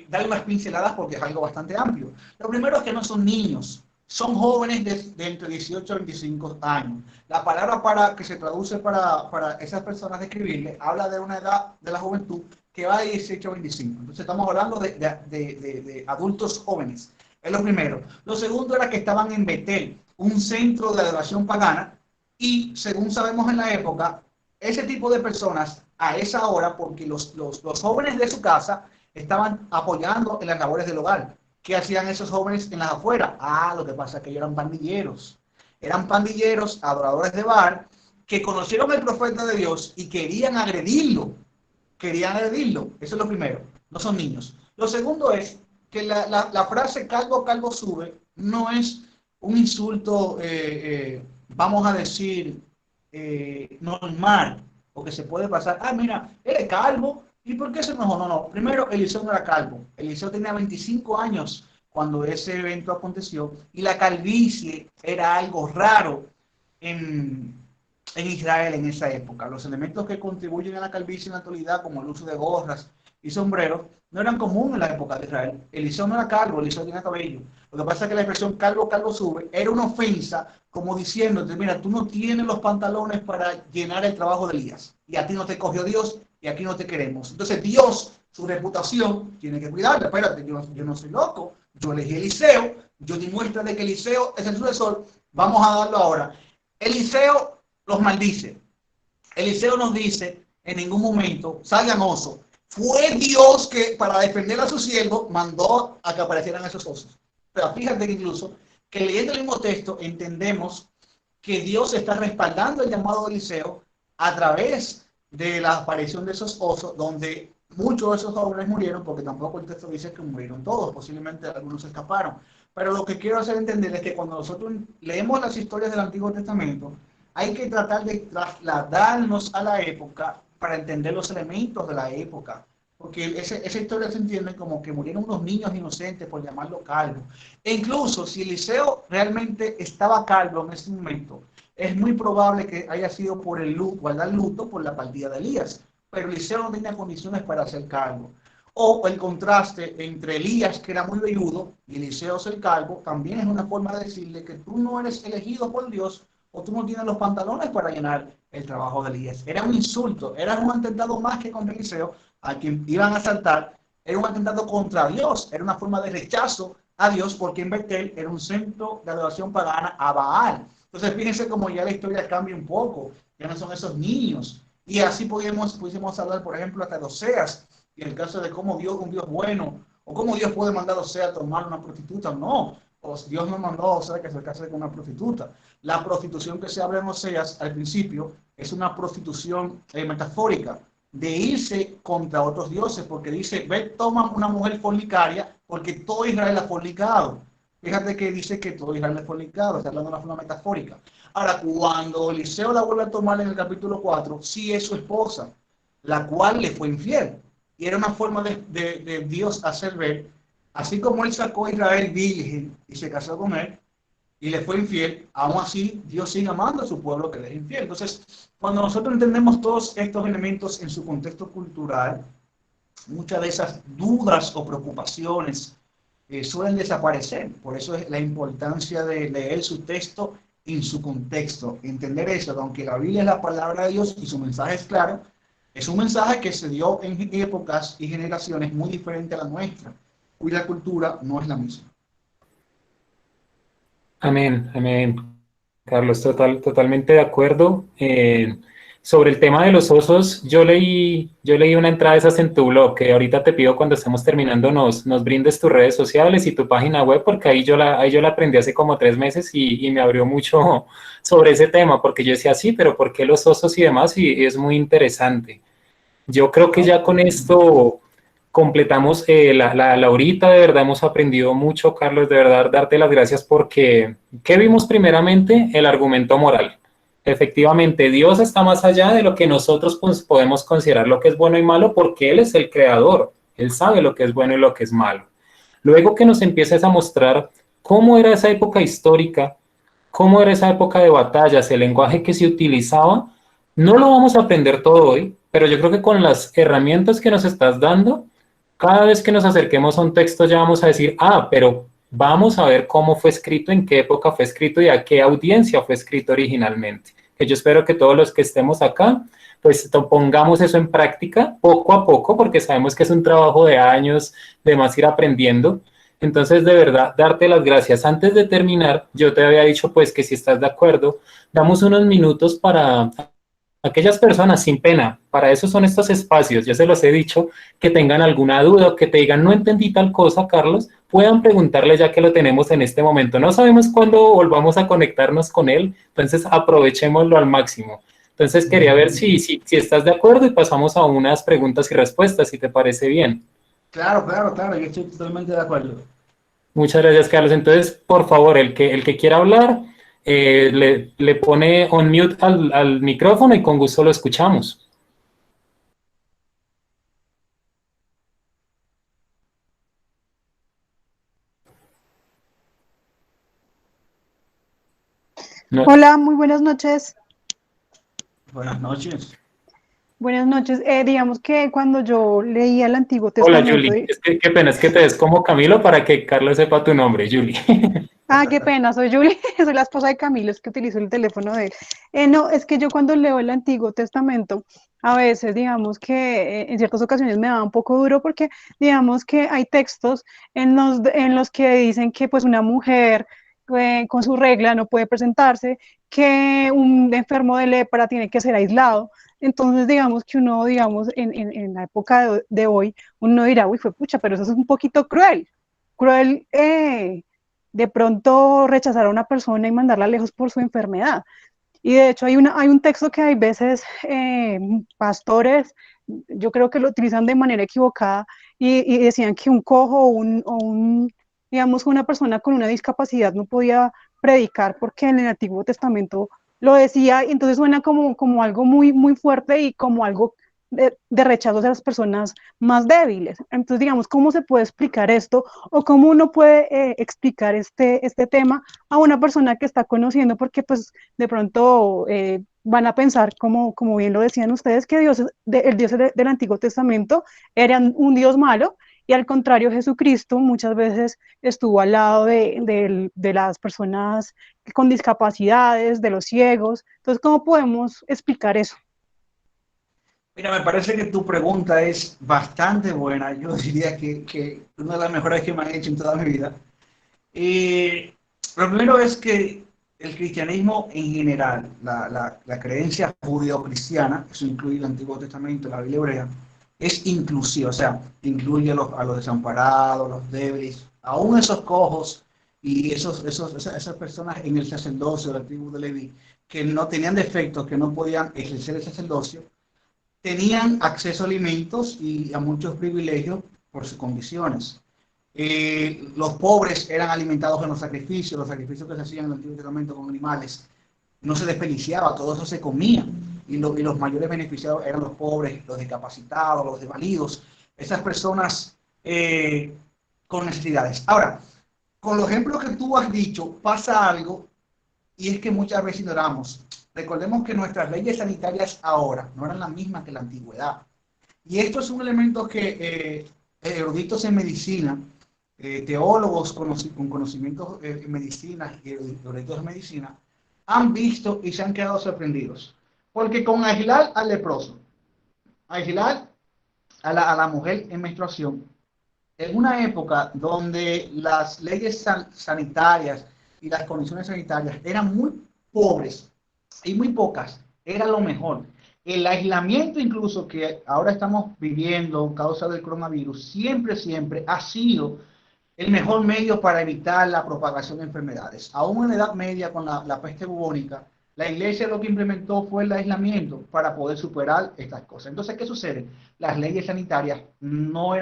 darle unas pinceladas porque es algo bastante amplio. Lo primero es que no son niños, son jóvenes de entre 18 a 25 años. La palabra que se traduce para esas personas describirle habla de una edad de la juventud que va de 18 a 25. Entonces estamos hablando de adultos jóvenes. Es lo primero. Lo segundo era que estaban en Betel, un centro de adoración pagana, y según sabemos en la época, ese tipo de personas a esa hora, porque los jóvenes de su casa estaban apoyando en las labores del hogar. ¿Qué hacían esos jóvenes en las afueras? Lo que pasa es que ellos eran pandilleros. Eran pandilleros, adoradores de Baal, que conocieron al profeta de Dios y querían agredirlo. Eso es lo primero. No son niños. Lo segundo es que la frase calvo, calvo sube no es un insulto, vamos a decir, normal, o que se puede pasar. Mira, eres calvo, ¿y por qué se enojó? No. Primero, Eliseo no era calvo. Eliseo tenía 25 años cuando ese evento aconteció, y la calvicie era algo raro en Israel en esa época. Los elementos que contribuyen a la calvicie en la actualidad, como el uso de gorras y sombreros, no eran comunes en la época de Israel. Eliseo no era calvo, Eliseo tenía cabello. Lo que pasa es que la expresión calvo, calvo sube era una ofensa, como diciéndote, mira, tú no tienes los pantalones para llenar el trabajo de Elías, y a ti no te cogió Dios, y aquí no te queremos. Entonces Dios, su reputación, tiene que cuidarla. Espérate, yo no soy loco, yo elegí a Eliseo, yo di muestra de que Eliseo es el sucesor, vamos a darlo ahora. Eliseo los maldice. Eliseo nos dice en ningún momento, salgan osos. Fue Dios que, para defender a su siervo, mandó a que aparecieran esos osos. Pero fíjate que incluso, que leyendo el mismo texto, entendemos que Dios está respaldando el llamado de Eliseo a través de la aparición de esos osos, donde muchos de esos jóvenes murieron, porque tampoco el texto dice que murieron todos, posiblemente algunos escaparon. Pero lo que quiero hacer entender es que cuando nosotros leemos las historias del Antiguo Testamento, hay que tratar de trasladarnos a la época para entender los elementos de la época, porque esa historia se entiende como que murieron unos niños inocentes, por llamarlo calvo. E incluso si Eliseo realmente estaba calvo en ese momento, es muy probable que haya sido por el luto, guardar luto por la partida de Elías, pero Eliseo no tenía condiciones para ser calvo. O el contraste entre Elías, que era muy velludo, y Eliseo ser calvo, también es una forma de decirle que tú no eres elegido por Dios, o tú no tienes los pantalones para llenar el trabajo de Elías. Era un insulto, era un atentado más que contra Eliseo, a quien iban a asaltar, era un atentado contra Dios, era una forma de rechazo a Dios, porque en Betel era un centro de adoración pagana a Baal. Entonces fíjense cómo ya la historia cambia un poco, ya no son esos niños, y así pudiésemos hablar, por ejemplo, hasta de Oseas, y en el caso de cómo Dios es un Dios bueno, o cómo Dios puede mandar a Oseas a tomar una prostituta. No, Dios no mandó a Oseas que se case con una prostituta. La prostitución que se habla en Oseas al principio es una prostitución metafórica, de irse contra otros dioses, porque dice, ve, toma una mujer fornicaria, porque todo Israel ha fornicado. Fíjate que dice que todo Israel es fornicado, está hablando de una forma metafórica. Ahora, cuando Eliseo la vuelve a tomar en el capítulo 4, sí es su esposa, la cual le fue infiel. Y era una forma de Dios hacer ver, así como él sacó a Israel virgen y se casó con él, y le fue infiel, aún así Dios sigue amando a su pueblo que le es infiel. Entonces, cuando nosotros entendemos todos estos elementos en su contexto cultural, muchas de esas dudas o preocupaciones suelen desaparecer. Por eso es la importancia de leer su texto en su contexto, entender eso, que aunque la Biblia es la palabra de Dios y su mensaje es claro, es un mensaje que se dio en épocas y generaciones muy diferentes a la nuestra, cuya cultura no es la misma. Amén, amén. Carlos, totalmente de acuerdo. Sobre el tema de los osos, yo leí una entrada de esas en tu blog, que ahorita te pido cuando estemos terminando nos brindes tus redes sociales y tu página web, porque ahí yo la aprendí hace como 3 meses y me abrió mucho sobre ese tema, porque yo decía, sí, pero ¿por qué los osos y demás? Y es muy interesante. Yo creo que ya con esto completamos la horita. De verdad hemos aprendido mucho, Carlos, de verdad darte las gracias porque, ¿qué vimos primeramente? El argumento moral. Efectivamente, Dios está más allá de lo que nosotros podemos considerar lo que es bueno y malo, porque Él es el creador, Él sabe lo que es bueno y lo que es malo. Luego que nos empieces a mostrar cómo era esa época histórica, cómo era esa época de batallas, el lenguaje que se utilizaba, No lo vamos a aprender todo hoy, pero yo creo que con las herramientas que nos estás dando, cada vez que nos acerquemos a un texto ya vamos a decir, ah, pero vamos a ver cómo fue escrito, en qué época fue escrito y a qué audiencia fue escrito originalmente. Que yo espero que todos los que estemos acá, pues pongamos eso en práctica poco a poco, porque sabemos que es un trabajo de años, de más ir aprendiendo. Entonces, de verdad, darte las gracias. Antes de terminar, yo te había dicho, pues, que si estás de acuerdo, damos unos minutos para aquellas personas sin pena, para eso son estos espacios, ya se los he dicho, que tengan alguna duda o que te digan, no entendí tal cosa, Carlos, puedan preguntarle ya que lo tenemos en este momento. No sabemos cuándo volvamos a conectarnos con él, entonces aprovechémoslo al máximo. Entonces quería ver si estás de acuerdo y pasamos a unas preguntas y respuestas, si te parece bien. Claro, claro, claro, yo estoy totalmente de acuerdo. Muchas gracias, Carlos. Entonces, por favor, el que quiera hablar, le pone on mute al micrófono y con gusto lo escuchamos. No. Hola, muy buenas noches. Buenas noches. Buenas noches. Digamos que cuando yo leía el Antiguo Hola, Testamento, Julie. Es que, qué pena, es que te des como Camilo para que Carlos sepa tu nombre, Julie. qué pena, soy Julie, soy la esposa de Camilo, es que utilizo el teléfono de él. No, es que yo cuando leo el Antiguo Testamento, a veces, digamos que en ciertas ocasiones me da un poco duro porque, digamos que hay textos en los que dicen que pues una mujer con su regla no puede presentarse, que un enfermo de lepra tiene que ser aislado. Entonces, digamos que uno, digamos, en la época de hoy, uno dirá, uy, fue pucha, pero eso es un poquito cruel. Cruel, de pronto rechazar a una persona y mandarla lejos por su enfermedad. Y de hecho hay un texto que hay veces pastores, yo creo que lo utilizan de manera equivocada y decían que un cojo digamos, una persona con una discapacidad no podía predicar porque en el Antiguo Testamento lo decía, y entonces suena como algo muy, muy fuerte y como algo de rechazo de las personas más débiles. Entonces, digamos, ¿cómo se puede explicar esto o cómo uno puede explicar este tema a una persona que está conociendo? Porque pues de pronto van a pensar, como bien lo decían ustedes, que el Dios del Antiguo Testamento era un Dios malo, y al contrario, Jesucristo muchas veces estuvo al lado de las personas con discapacidades, de los ciegos. Entonces, ¿cómo podemos explicar eso? Mira, me parece que tu pregunta es bastante buena. Yo diría que una de las mejores que me han hecho en toda mi vida. Lo primero es que el cristianismo en general, la creencia judío-cristiana, eso incluye el Antiguo Testamento, la Biblia hebrea, es inclusiva, o sea, incluye a los desamparados, los débiles, aún esos cojos y esas personas en el sacerdocio de la tribu de Leví que no tenían defectos, que no podían ejercer el sacerdocio, tenían acceso a alimentos y a muchos privilegios por sus condiciones. Los pobres eran alimentados en los sacrificios que se hacían en el Antiguo Testamento con animales, no se desperdiciaba, todo eso se comía. Y los mayores beneficiados eran los pobres, los discapacitados, los desvalidos, esas personas con necesidades. Ahora, con los ejemplos que tú has dicho, pasa algo, y es que muchas veces ignoramos. Recordemos que nuestras leyes sanitarias ahora no eran las mismas que la antigüedad. Y esto es un elemento que eruditos en medicina, teólogos con conocimientos en medicina y eruditos en medicina, han visto y se han quedado sorprendidos. Porque con aislar al leproso, aislar a la mujer en menstruación, en una época donde las leyes sanitarias y las condiciones sanitarias eran muy pobres y muy pocas, era lo mejor. El aislamiento incluso que ahora estamos viviendo a causa del coronavirus, siempre ha sido el mejor medio para evitar la propagación de enfermedades. Aún en la Edad Media con la peste bubónica, la iglesia lo que implementó fue el aislamiento para poder superar estas cosas. Entonces, ¿qué sucede? Las leyes sanitarias no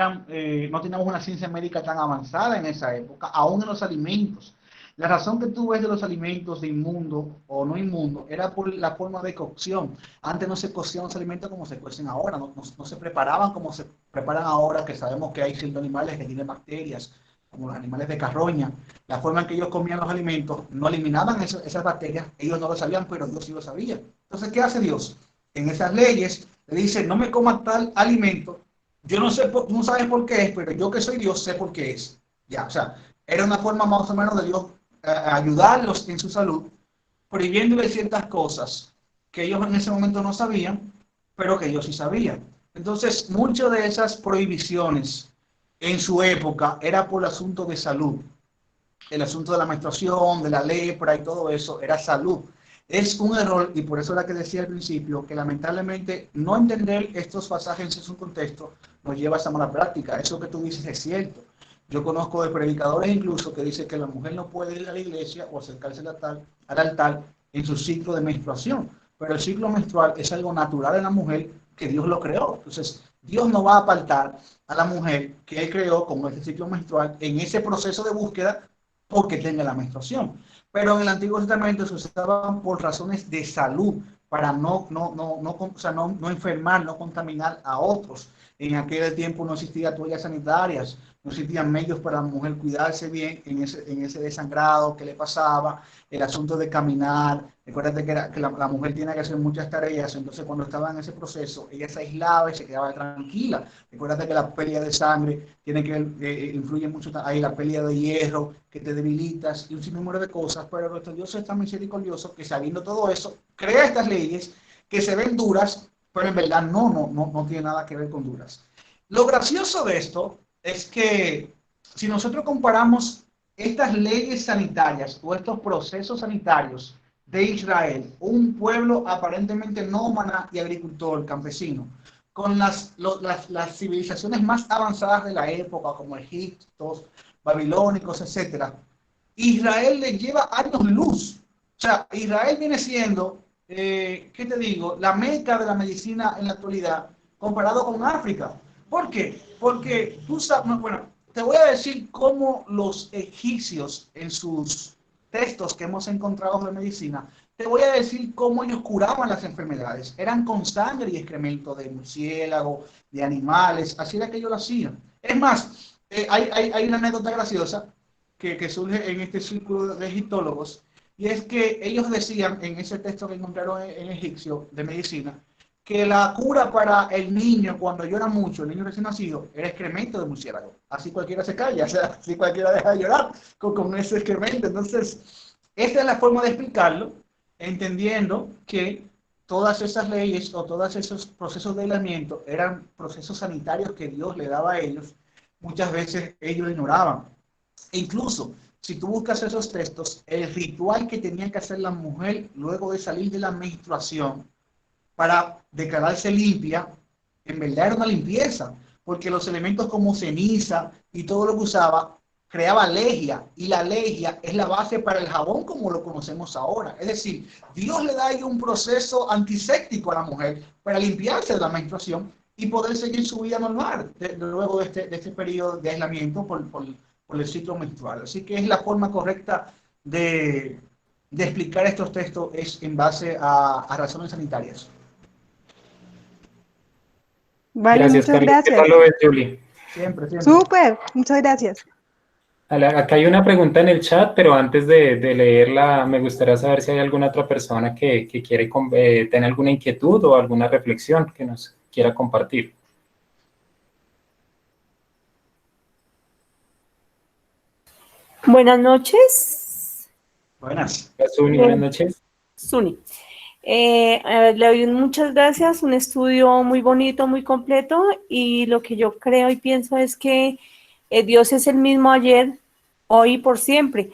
teníamos una ciencia médica tan avanzada en esa época, aún en los alimentos. La razón que tú ves de los alimentos de inmundo o no inmundo era por la forma de cocción. Antes no se cocían los alimentos como se cuecen ahora, no se preparaban como se preparan ahora, que sabemos que hay ciertos animales que tienen bacterias, como los animales de carroña. La forma en que ellos comían los alimentos no eliminaban esas bacterias, ellos no lo sabían, pero Dios sí lo sabía. Entonces, ¿qué hace Dios? en esas leyes, le dice, no me comas tal alimento, yo no sé, no sabes por qué es, pero yo que soy Dios sé por qué es. Ya, o sea, era una forma más o menos de Dios ayudarlos en su salud, prohibiéndole ciertas cosas que ellos en ese momento no sabían, pero que ellos sí sabían. Entonces, muchas de esas prohibiciones en su época era por el asunto de salud. El asunto de la menstruación, de la lepra y todo eso era salud. Es un error, y por eso era que decía al principio, que lamentablemente no entender estos pasajes en su contexto nos lleva a esa mala práctica. Eso que tú dices es cierto. Yo conozco de predicadores incluso que dicen que la mujer no puede ir a la iglesia o acercarse al altar en su ciclo de menstruación. Pero el ciclo menstrual es algo natural en la mujer que Dios lo creó. Entonces, Dios no va a apartar a la mujer que Él creó como ese ciclo menstrual en ese proceso de búsqueda porque tenga la menstruación. Pero en el Antiguo Testamento se usaban por razones de salud, para no enfermar, no contaminar a otros. En aquel tiempo no existían toallas sanitarias, no existían medios para la mujer cuidarse bien en ese desangrado que le pasaba, el asunto de caminar. Recuérdate que la mujer tiene que hacer muchas tareas, entonces cuando estaba en ese proceso, ella se aislaba y se quedaba tranquila. Recuérdate que la pérdida de sangre tiene que influye mucho ahí, la pérdida de hierro, que te debilitas y un sinnúmero de cosas, pero nuestro Dios es tan misericordioso que sabiendo todo eso, crea estas leyes que se ven duras, pero en verdad no tiene nada que ver con duras. Lo gracioso de esto es que si nosotros comparamos estas leyes sanitarias o estos procesos sanitarios de Israel, un pueblo aparentemente nómada y agricultor, campesino, con las civilizaciones más avanzadas de la época, como egipcios, babilónicos, etc., Israel le lleva años luz. O sea, Israel viene siendo, ¿qué te digo?, la meca de la medicina en la actualidad comparado con África. ¿Por qué? Porque tú sabes, bueno, te voy a decir cómo los egipcios en sus textos que hemos encontrado de medicina, te voy a decir cómo ellos curaban las enfermedades. Eran con sangre y excremento de murciélago, de animales, así era que ellos lo hacían. Es más, hay una anécdota graciosa que surge en este círculo de egiptólogos, y es que ellos decían en ese texto que encontraron en egipcio de medicina, que la cura para el niño cuando llora mucho, el niño recién nacido, era excremento de murciélago. Así cualquiera se calla, o sea, así cualquiera deja de llorar con ese excremento. Entonces, esta es la forma de explicarlo, entendiendo que todas esas leyes o todos esos procesos de aislamiento eran procesos sanitarios que Dios le daba a ellos. Muchas veces ellos ignoraban. E incluso, si tú buscas esos textos, el ritual que tenía que hacer la mujer luego de salir de la menstruación para declararse limpia, en verdad era una limpieza, porque los elementos como ceniza y todo lo que usaba creaba lejía, y la lejía es la base para el jabón como lo conocemos ahora. Es decir, Dios le da ahí un proceso antiséptico a la mujer para limpiarse de la menstruación y poder seguir su vida normal luego de este periodo de aislamiento por el ciclo menstrual. Así que es la forma correcta de explicar estos textos, es en base a razones sanitarias. Vale, Gracias, muchas Carlos. ¿Qué gracias. tal lo ves, Julie? Siempre. Súper, muchas gracias. Acá hay una pregunta en el chat, pero antes de leerla, me gustaría saber si hay alguna otra persona que quiere tener alguna inquietud o alguna reflexión que nos quiera compartir. Buenas noches. Buenas. Suni, buenas noches. Suni. Le doy muchas gracias, un estudio muy bonito, muy completo, y lo que yo creo y pienso es que Dios es el mismo ayer, hoy y por siempre.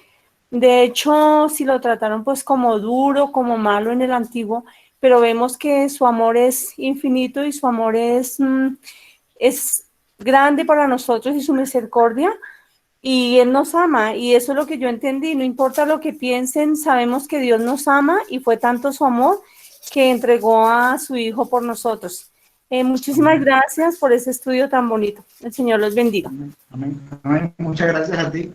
De hecho, si lo trataron pues como duro, como malo en el antiguo, pero vemos que su amor es infinito y su amor es grande para nosotros y su misericordia. Y Él nos ama, y eso es lo que yo entendí. No importa lo que piensen, sabemos que Dios nos ama y fue tanto su amor que entregó a su Hijo por nosotros. Muchísimas gracias por ese estudio tan bonito. El Señor los bendiga. Amén. Amén. Muchas gracias a ti.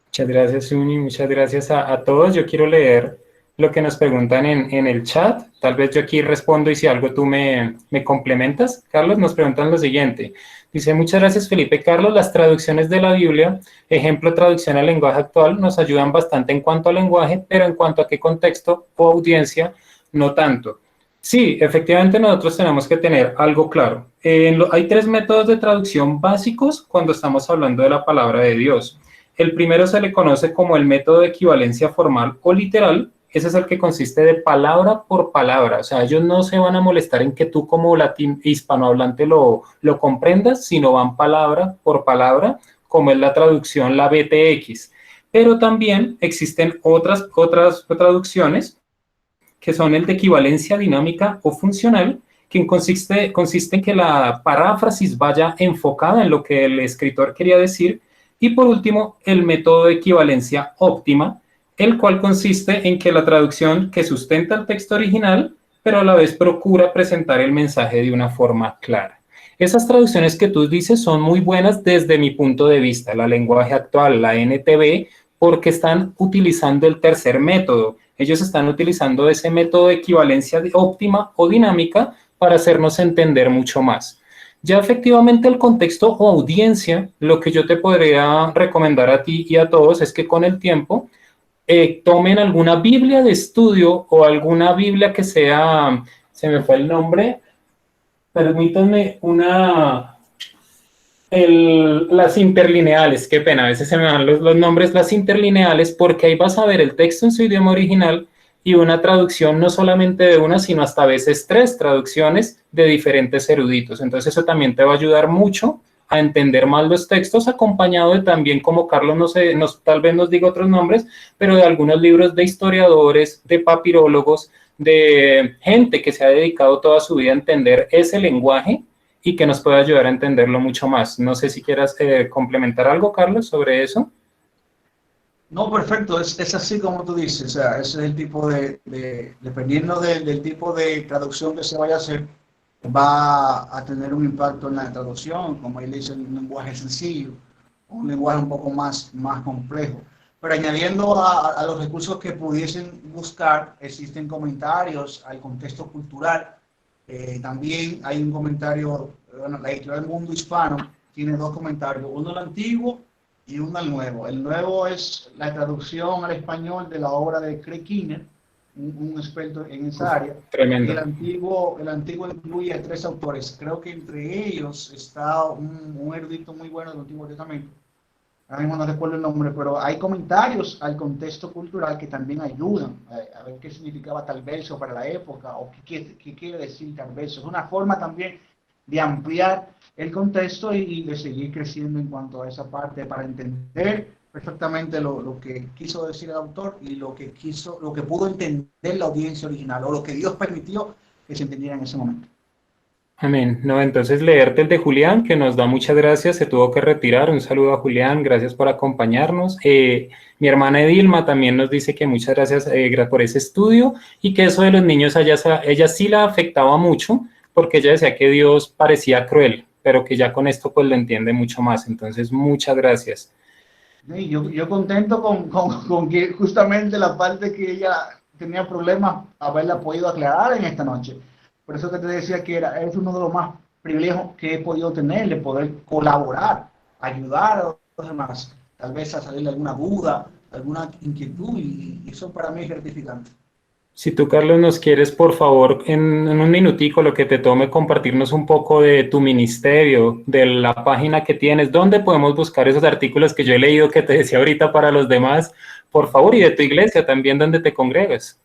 Muchas gracias, Suni. Muchas gracias a todos. Yo quiero leer lo que nos preguntan en el chat. Tal vez yo aquí respondo y si algo tú me complementas. Carlos, nos preguntan lo siguiente. Dice, muchas gracias, Felipe. Carlos, las traducciones de la Biblia, ejemplo, traducción al lenguaje actual, nos ayudan bastante en cuanto al lenguaje, pero en cuanto a qué contexto o audiencia, no tanto. Sí, efectivamente nosotros tenemos que tener algo claro. Hay tres métodos de traducción básicos cuando estamos hablando de la palabra de Dios. El primero se le conoce como el método de equivalencia formal o literal. Ese es el que consiste de palabra por palabra. O sea, ellos no se van a molestar en que tú como hispanohablante lo comprendas, sino van palabra por palabra, como es la traducción, la BTX. Pero también existen otras traducciones que son el de equivalencia dinámica o funcional, que consiste en que la paráfrasis vaya enfocada en lo que el escritor quería decir. Y por último, el método de equivalencia óptima, el cual consiste en que la traducción que sustenta el texto original, pero a la vez procura presentar el mensaje de una forma clara. Esas traducciones que tú dices son muy buenas desde mi punto de vista, la lenguaje actual, la NTV, porque están utilizando el tercer método. Ellos están utilizando ese método de equivalencia óptima o dinámica para hacernos entender mucho más. Ya efectivamente el contexto o audiencia, lo que yo te podría recomendar a ti y a todos es que con el tiempo tomen alguna Biblia de estudio o alguna Biblia que sea, se me fue el nombre, permítanme las interlineales, qué pena, a veces se me dan los nombres, las interlineales, porque ahí vas a ver el texto en su idioma original y una traducción no solamente de una, sino hasta a veces tres traducciones de diferentes eruditos. Entonces eso también te va a ayudar mucho a entender más los textos, acompañado de también, como Carlos tal vez nos diga otros nombres, pero de algunos libros de historiadores, de papirólogos, de gente que se ha dedicado toda su vida a entender ese lenguaje y que nos puede ayudar a entenderlo mucho más. No sé si quieras complementar algo, Carlos, sobre eso. No, perfecto, es así como tú dices, o sea, ese es el tipo dependiendo del tipo de traducción que se vaya a hacer, va a tener un impacto en la traducción, como él dice, un lenguaje sencillo, un lenguaje un poco más complejo. Pero añadiendo a los recursos que pudiesen buscar, existen comentarios al contexto cultural. También hay un comentario, bueno, la editorial del Mundo Hispano tiene dos comentarios, uno al antiguo y uno al nuevo. El nuevo es la traducción al español de la obra de Craig Keener, un experto en esa área. Tremendo. Y el antiguo incluye a tres autores. Creo que entre ellos está un erudito muy bueno del Antiguo Testamento. Ahora mismo no recuerdo el nombre, pero hay comentarios al contexto cultural que también ayudan a ver qué significaba tal verso para la época o qué quiere decir tal verso. Es una forma también de ampliar el contexto y de seguir creciendo en cuanto a esa parte para entender perfectamente lo que quiso decir el autor y lo que pudo entender la audiencia original o lo que Dios permitió que se entendiera en ese momento. Amén. No, entonces leerte el de Julián, que nos da muchas gracias, se tuvo que retirar. Un saludo a Julián, gracias por acompañarnos. Mi hermana Edilma también nos dice que muchas gracias por ese estudio y que eso de los niños, ella sí la afectaba mucho porque ella decía que Dios parecía cruel, pero que ya con esto pues lo entiende mucho más. Entonces, muchas gracias. Sí, yo contento con que justamente la parte que ella tenía problemas, haberla podido aclarar en esta noche. Por eso que te decía que es uno de los más privilegios que he podido tener, de poder colaborar, ayudar a los demás, tal vez a salir de alguna duda, alguna inquietud, y eso para mí es gratificante. Si tú, Carlos, nos quieres, por favor, en un minutico, lo que te tome, compartirnos un poco de tu ministerio, de la página que tienes, dónde podemos buscar esos artículos que yo he leído que te decía ahorita para los demás, por favor, y de tu iglesia también, donde te congregas.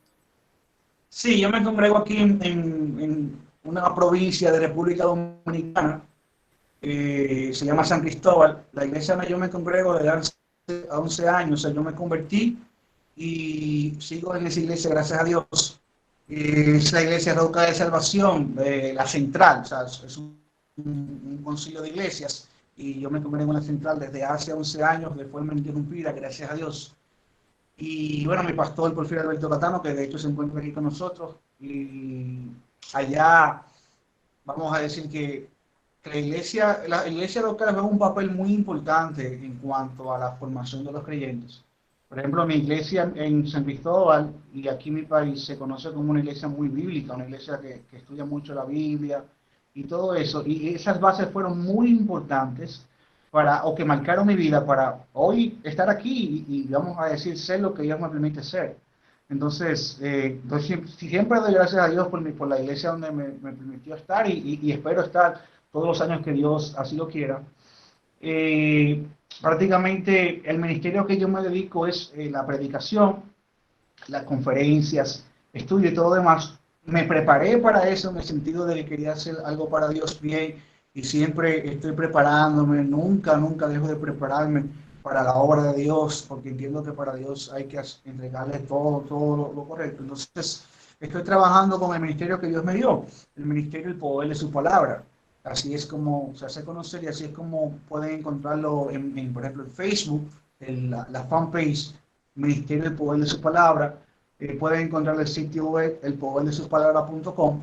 Sí, yo me congrego aquí en una provincia de República Dominicana, se llama San Cristóbal. La iglesia donde yo me congrego desde hace 11 años, o sea, yo me convertí y sigo en esa iglesia, gracias a Dios. Es la iglesia Roca de Salvación, la central, o sea, es un concilio de iglesias, y yo me congrego en la central desde hace 11 años de forma interrumpida, gracias a Dios. Y bueno, mi pastor Porfirio Alberto Catano, que de hecho se encuentra aquí con nosotros, y allá vamos a decir que la iglesia local juega un papel muy importante en cuanto a la formación de los creyentes. Por ejemplo, mi iglesia en San Cristóbal y aquí en mi país se conoce como una iglesia muy bíblica, una iglesia que estudia mucho la Biblia y todo eso. Y esas bases fueron muy importantes o que marcaron mi vida para hoy estar aquí y vamos a decir, ser lo que Dios me permite ser. Entonces, siempre doy gracias a Dios por la iglesia donde me permitió estar y espero estar todos los años que Dios así lo quiera. Prácticamente el ministerio que yo me dedico es la predicación, las conferencias, estudio y todo demás. Me preparé para eso en el sentido de que quería hacer algo para Dios bien y siempre estoy preparándome, nunca dejo de prepararme para la obra de Dios, porque entiendo que para Dios hay que entregarle todo lo correcto. Entonces, estoy trabajando con el ministerio que Dios me dio, el ministerio, el poder de su palabra. Así es como se hace conocer y así es como pueden encontrarlo por ejemplo, en Facebook, la fanpage, Ministerio del Poder de su Palabra. Pueden encontrar el sitio web, elpoderdesupalabra.com.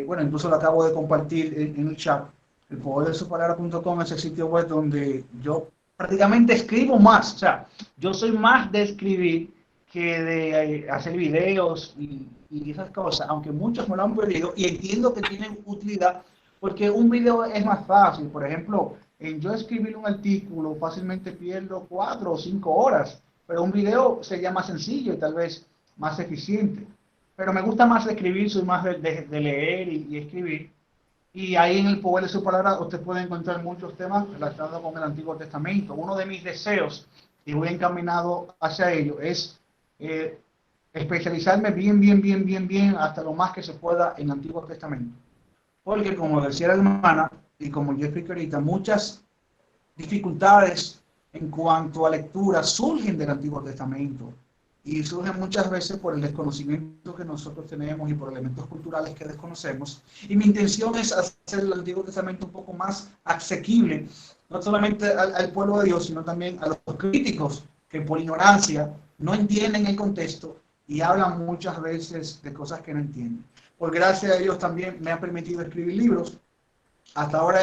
Bueno, incluso lo acabo de compartir en el chat. Elpoderdesupalabra.com es el sitio web donde yo prácticamente escribo más. O sea, yo soy más de escribir que de hacer videos y esas cosas, aunque muchos me lo han pedido y entiendo que tienen utilidad, porque un video es más fácil. Por ejemplo, en yo escribir un artículo fácilmente pierdo 4 o 5 horas, pero un video sería más sencillo y tal vez más eficiente. Pero me gusta más escribir, soy más de leer y escribir. Y ahí en el poder de su palabra usted puede encontrar muchos temas relacionados con el Antiguo Testamento. Uno de mis deseos, y voy encaminado hacia ello, es especializarme bien, hasta lo más que se pueda en el Antiguo Testamento. Porque como decía la hermana, y como yo expliqué ahorita, muchas dificultades en cuanto a lectura surgen del Antiguo Testamento. Y surgen muchas veces por el desconocimiento que nosotros tenemos y por elementos culturales que desconocemos. Y mi intención es hacer el Antiguo Testamento un poco más asequible, no solamente al pueblo de Dios, sino también a los críticos que por ignorancia no entienden el contexto y hablan muchas veces de cosas que no entienden. Por gracia de Dios también me han permitido escribir libros. Hasta ahora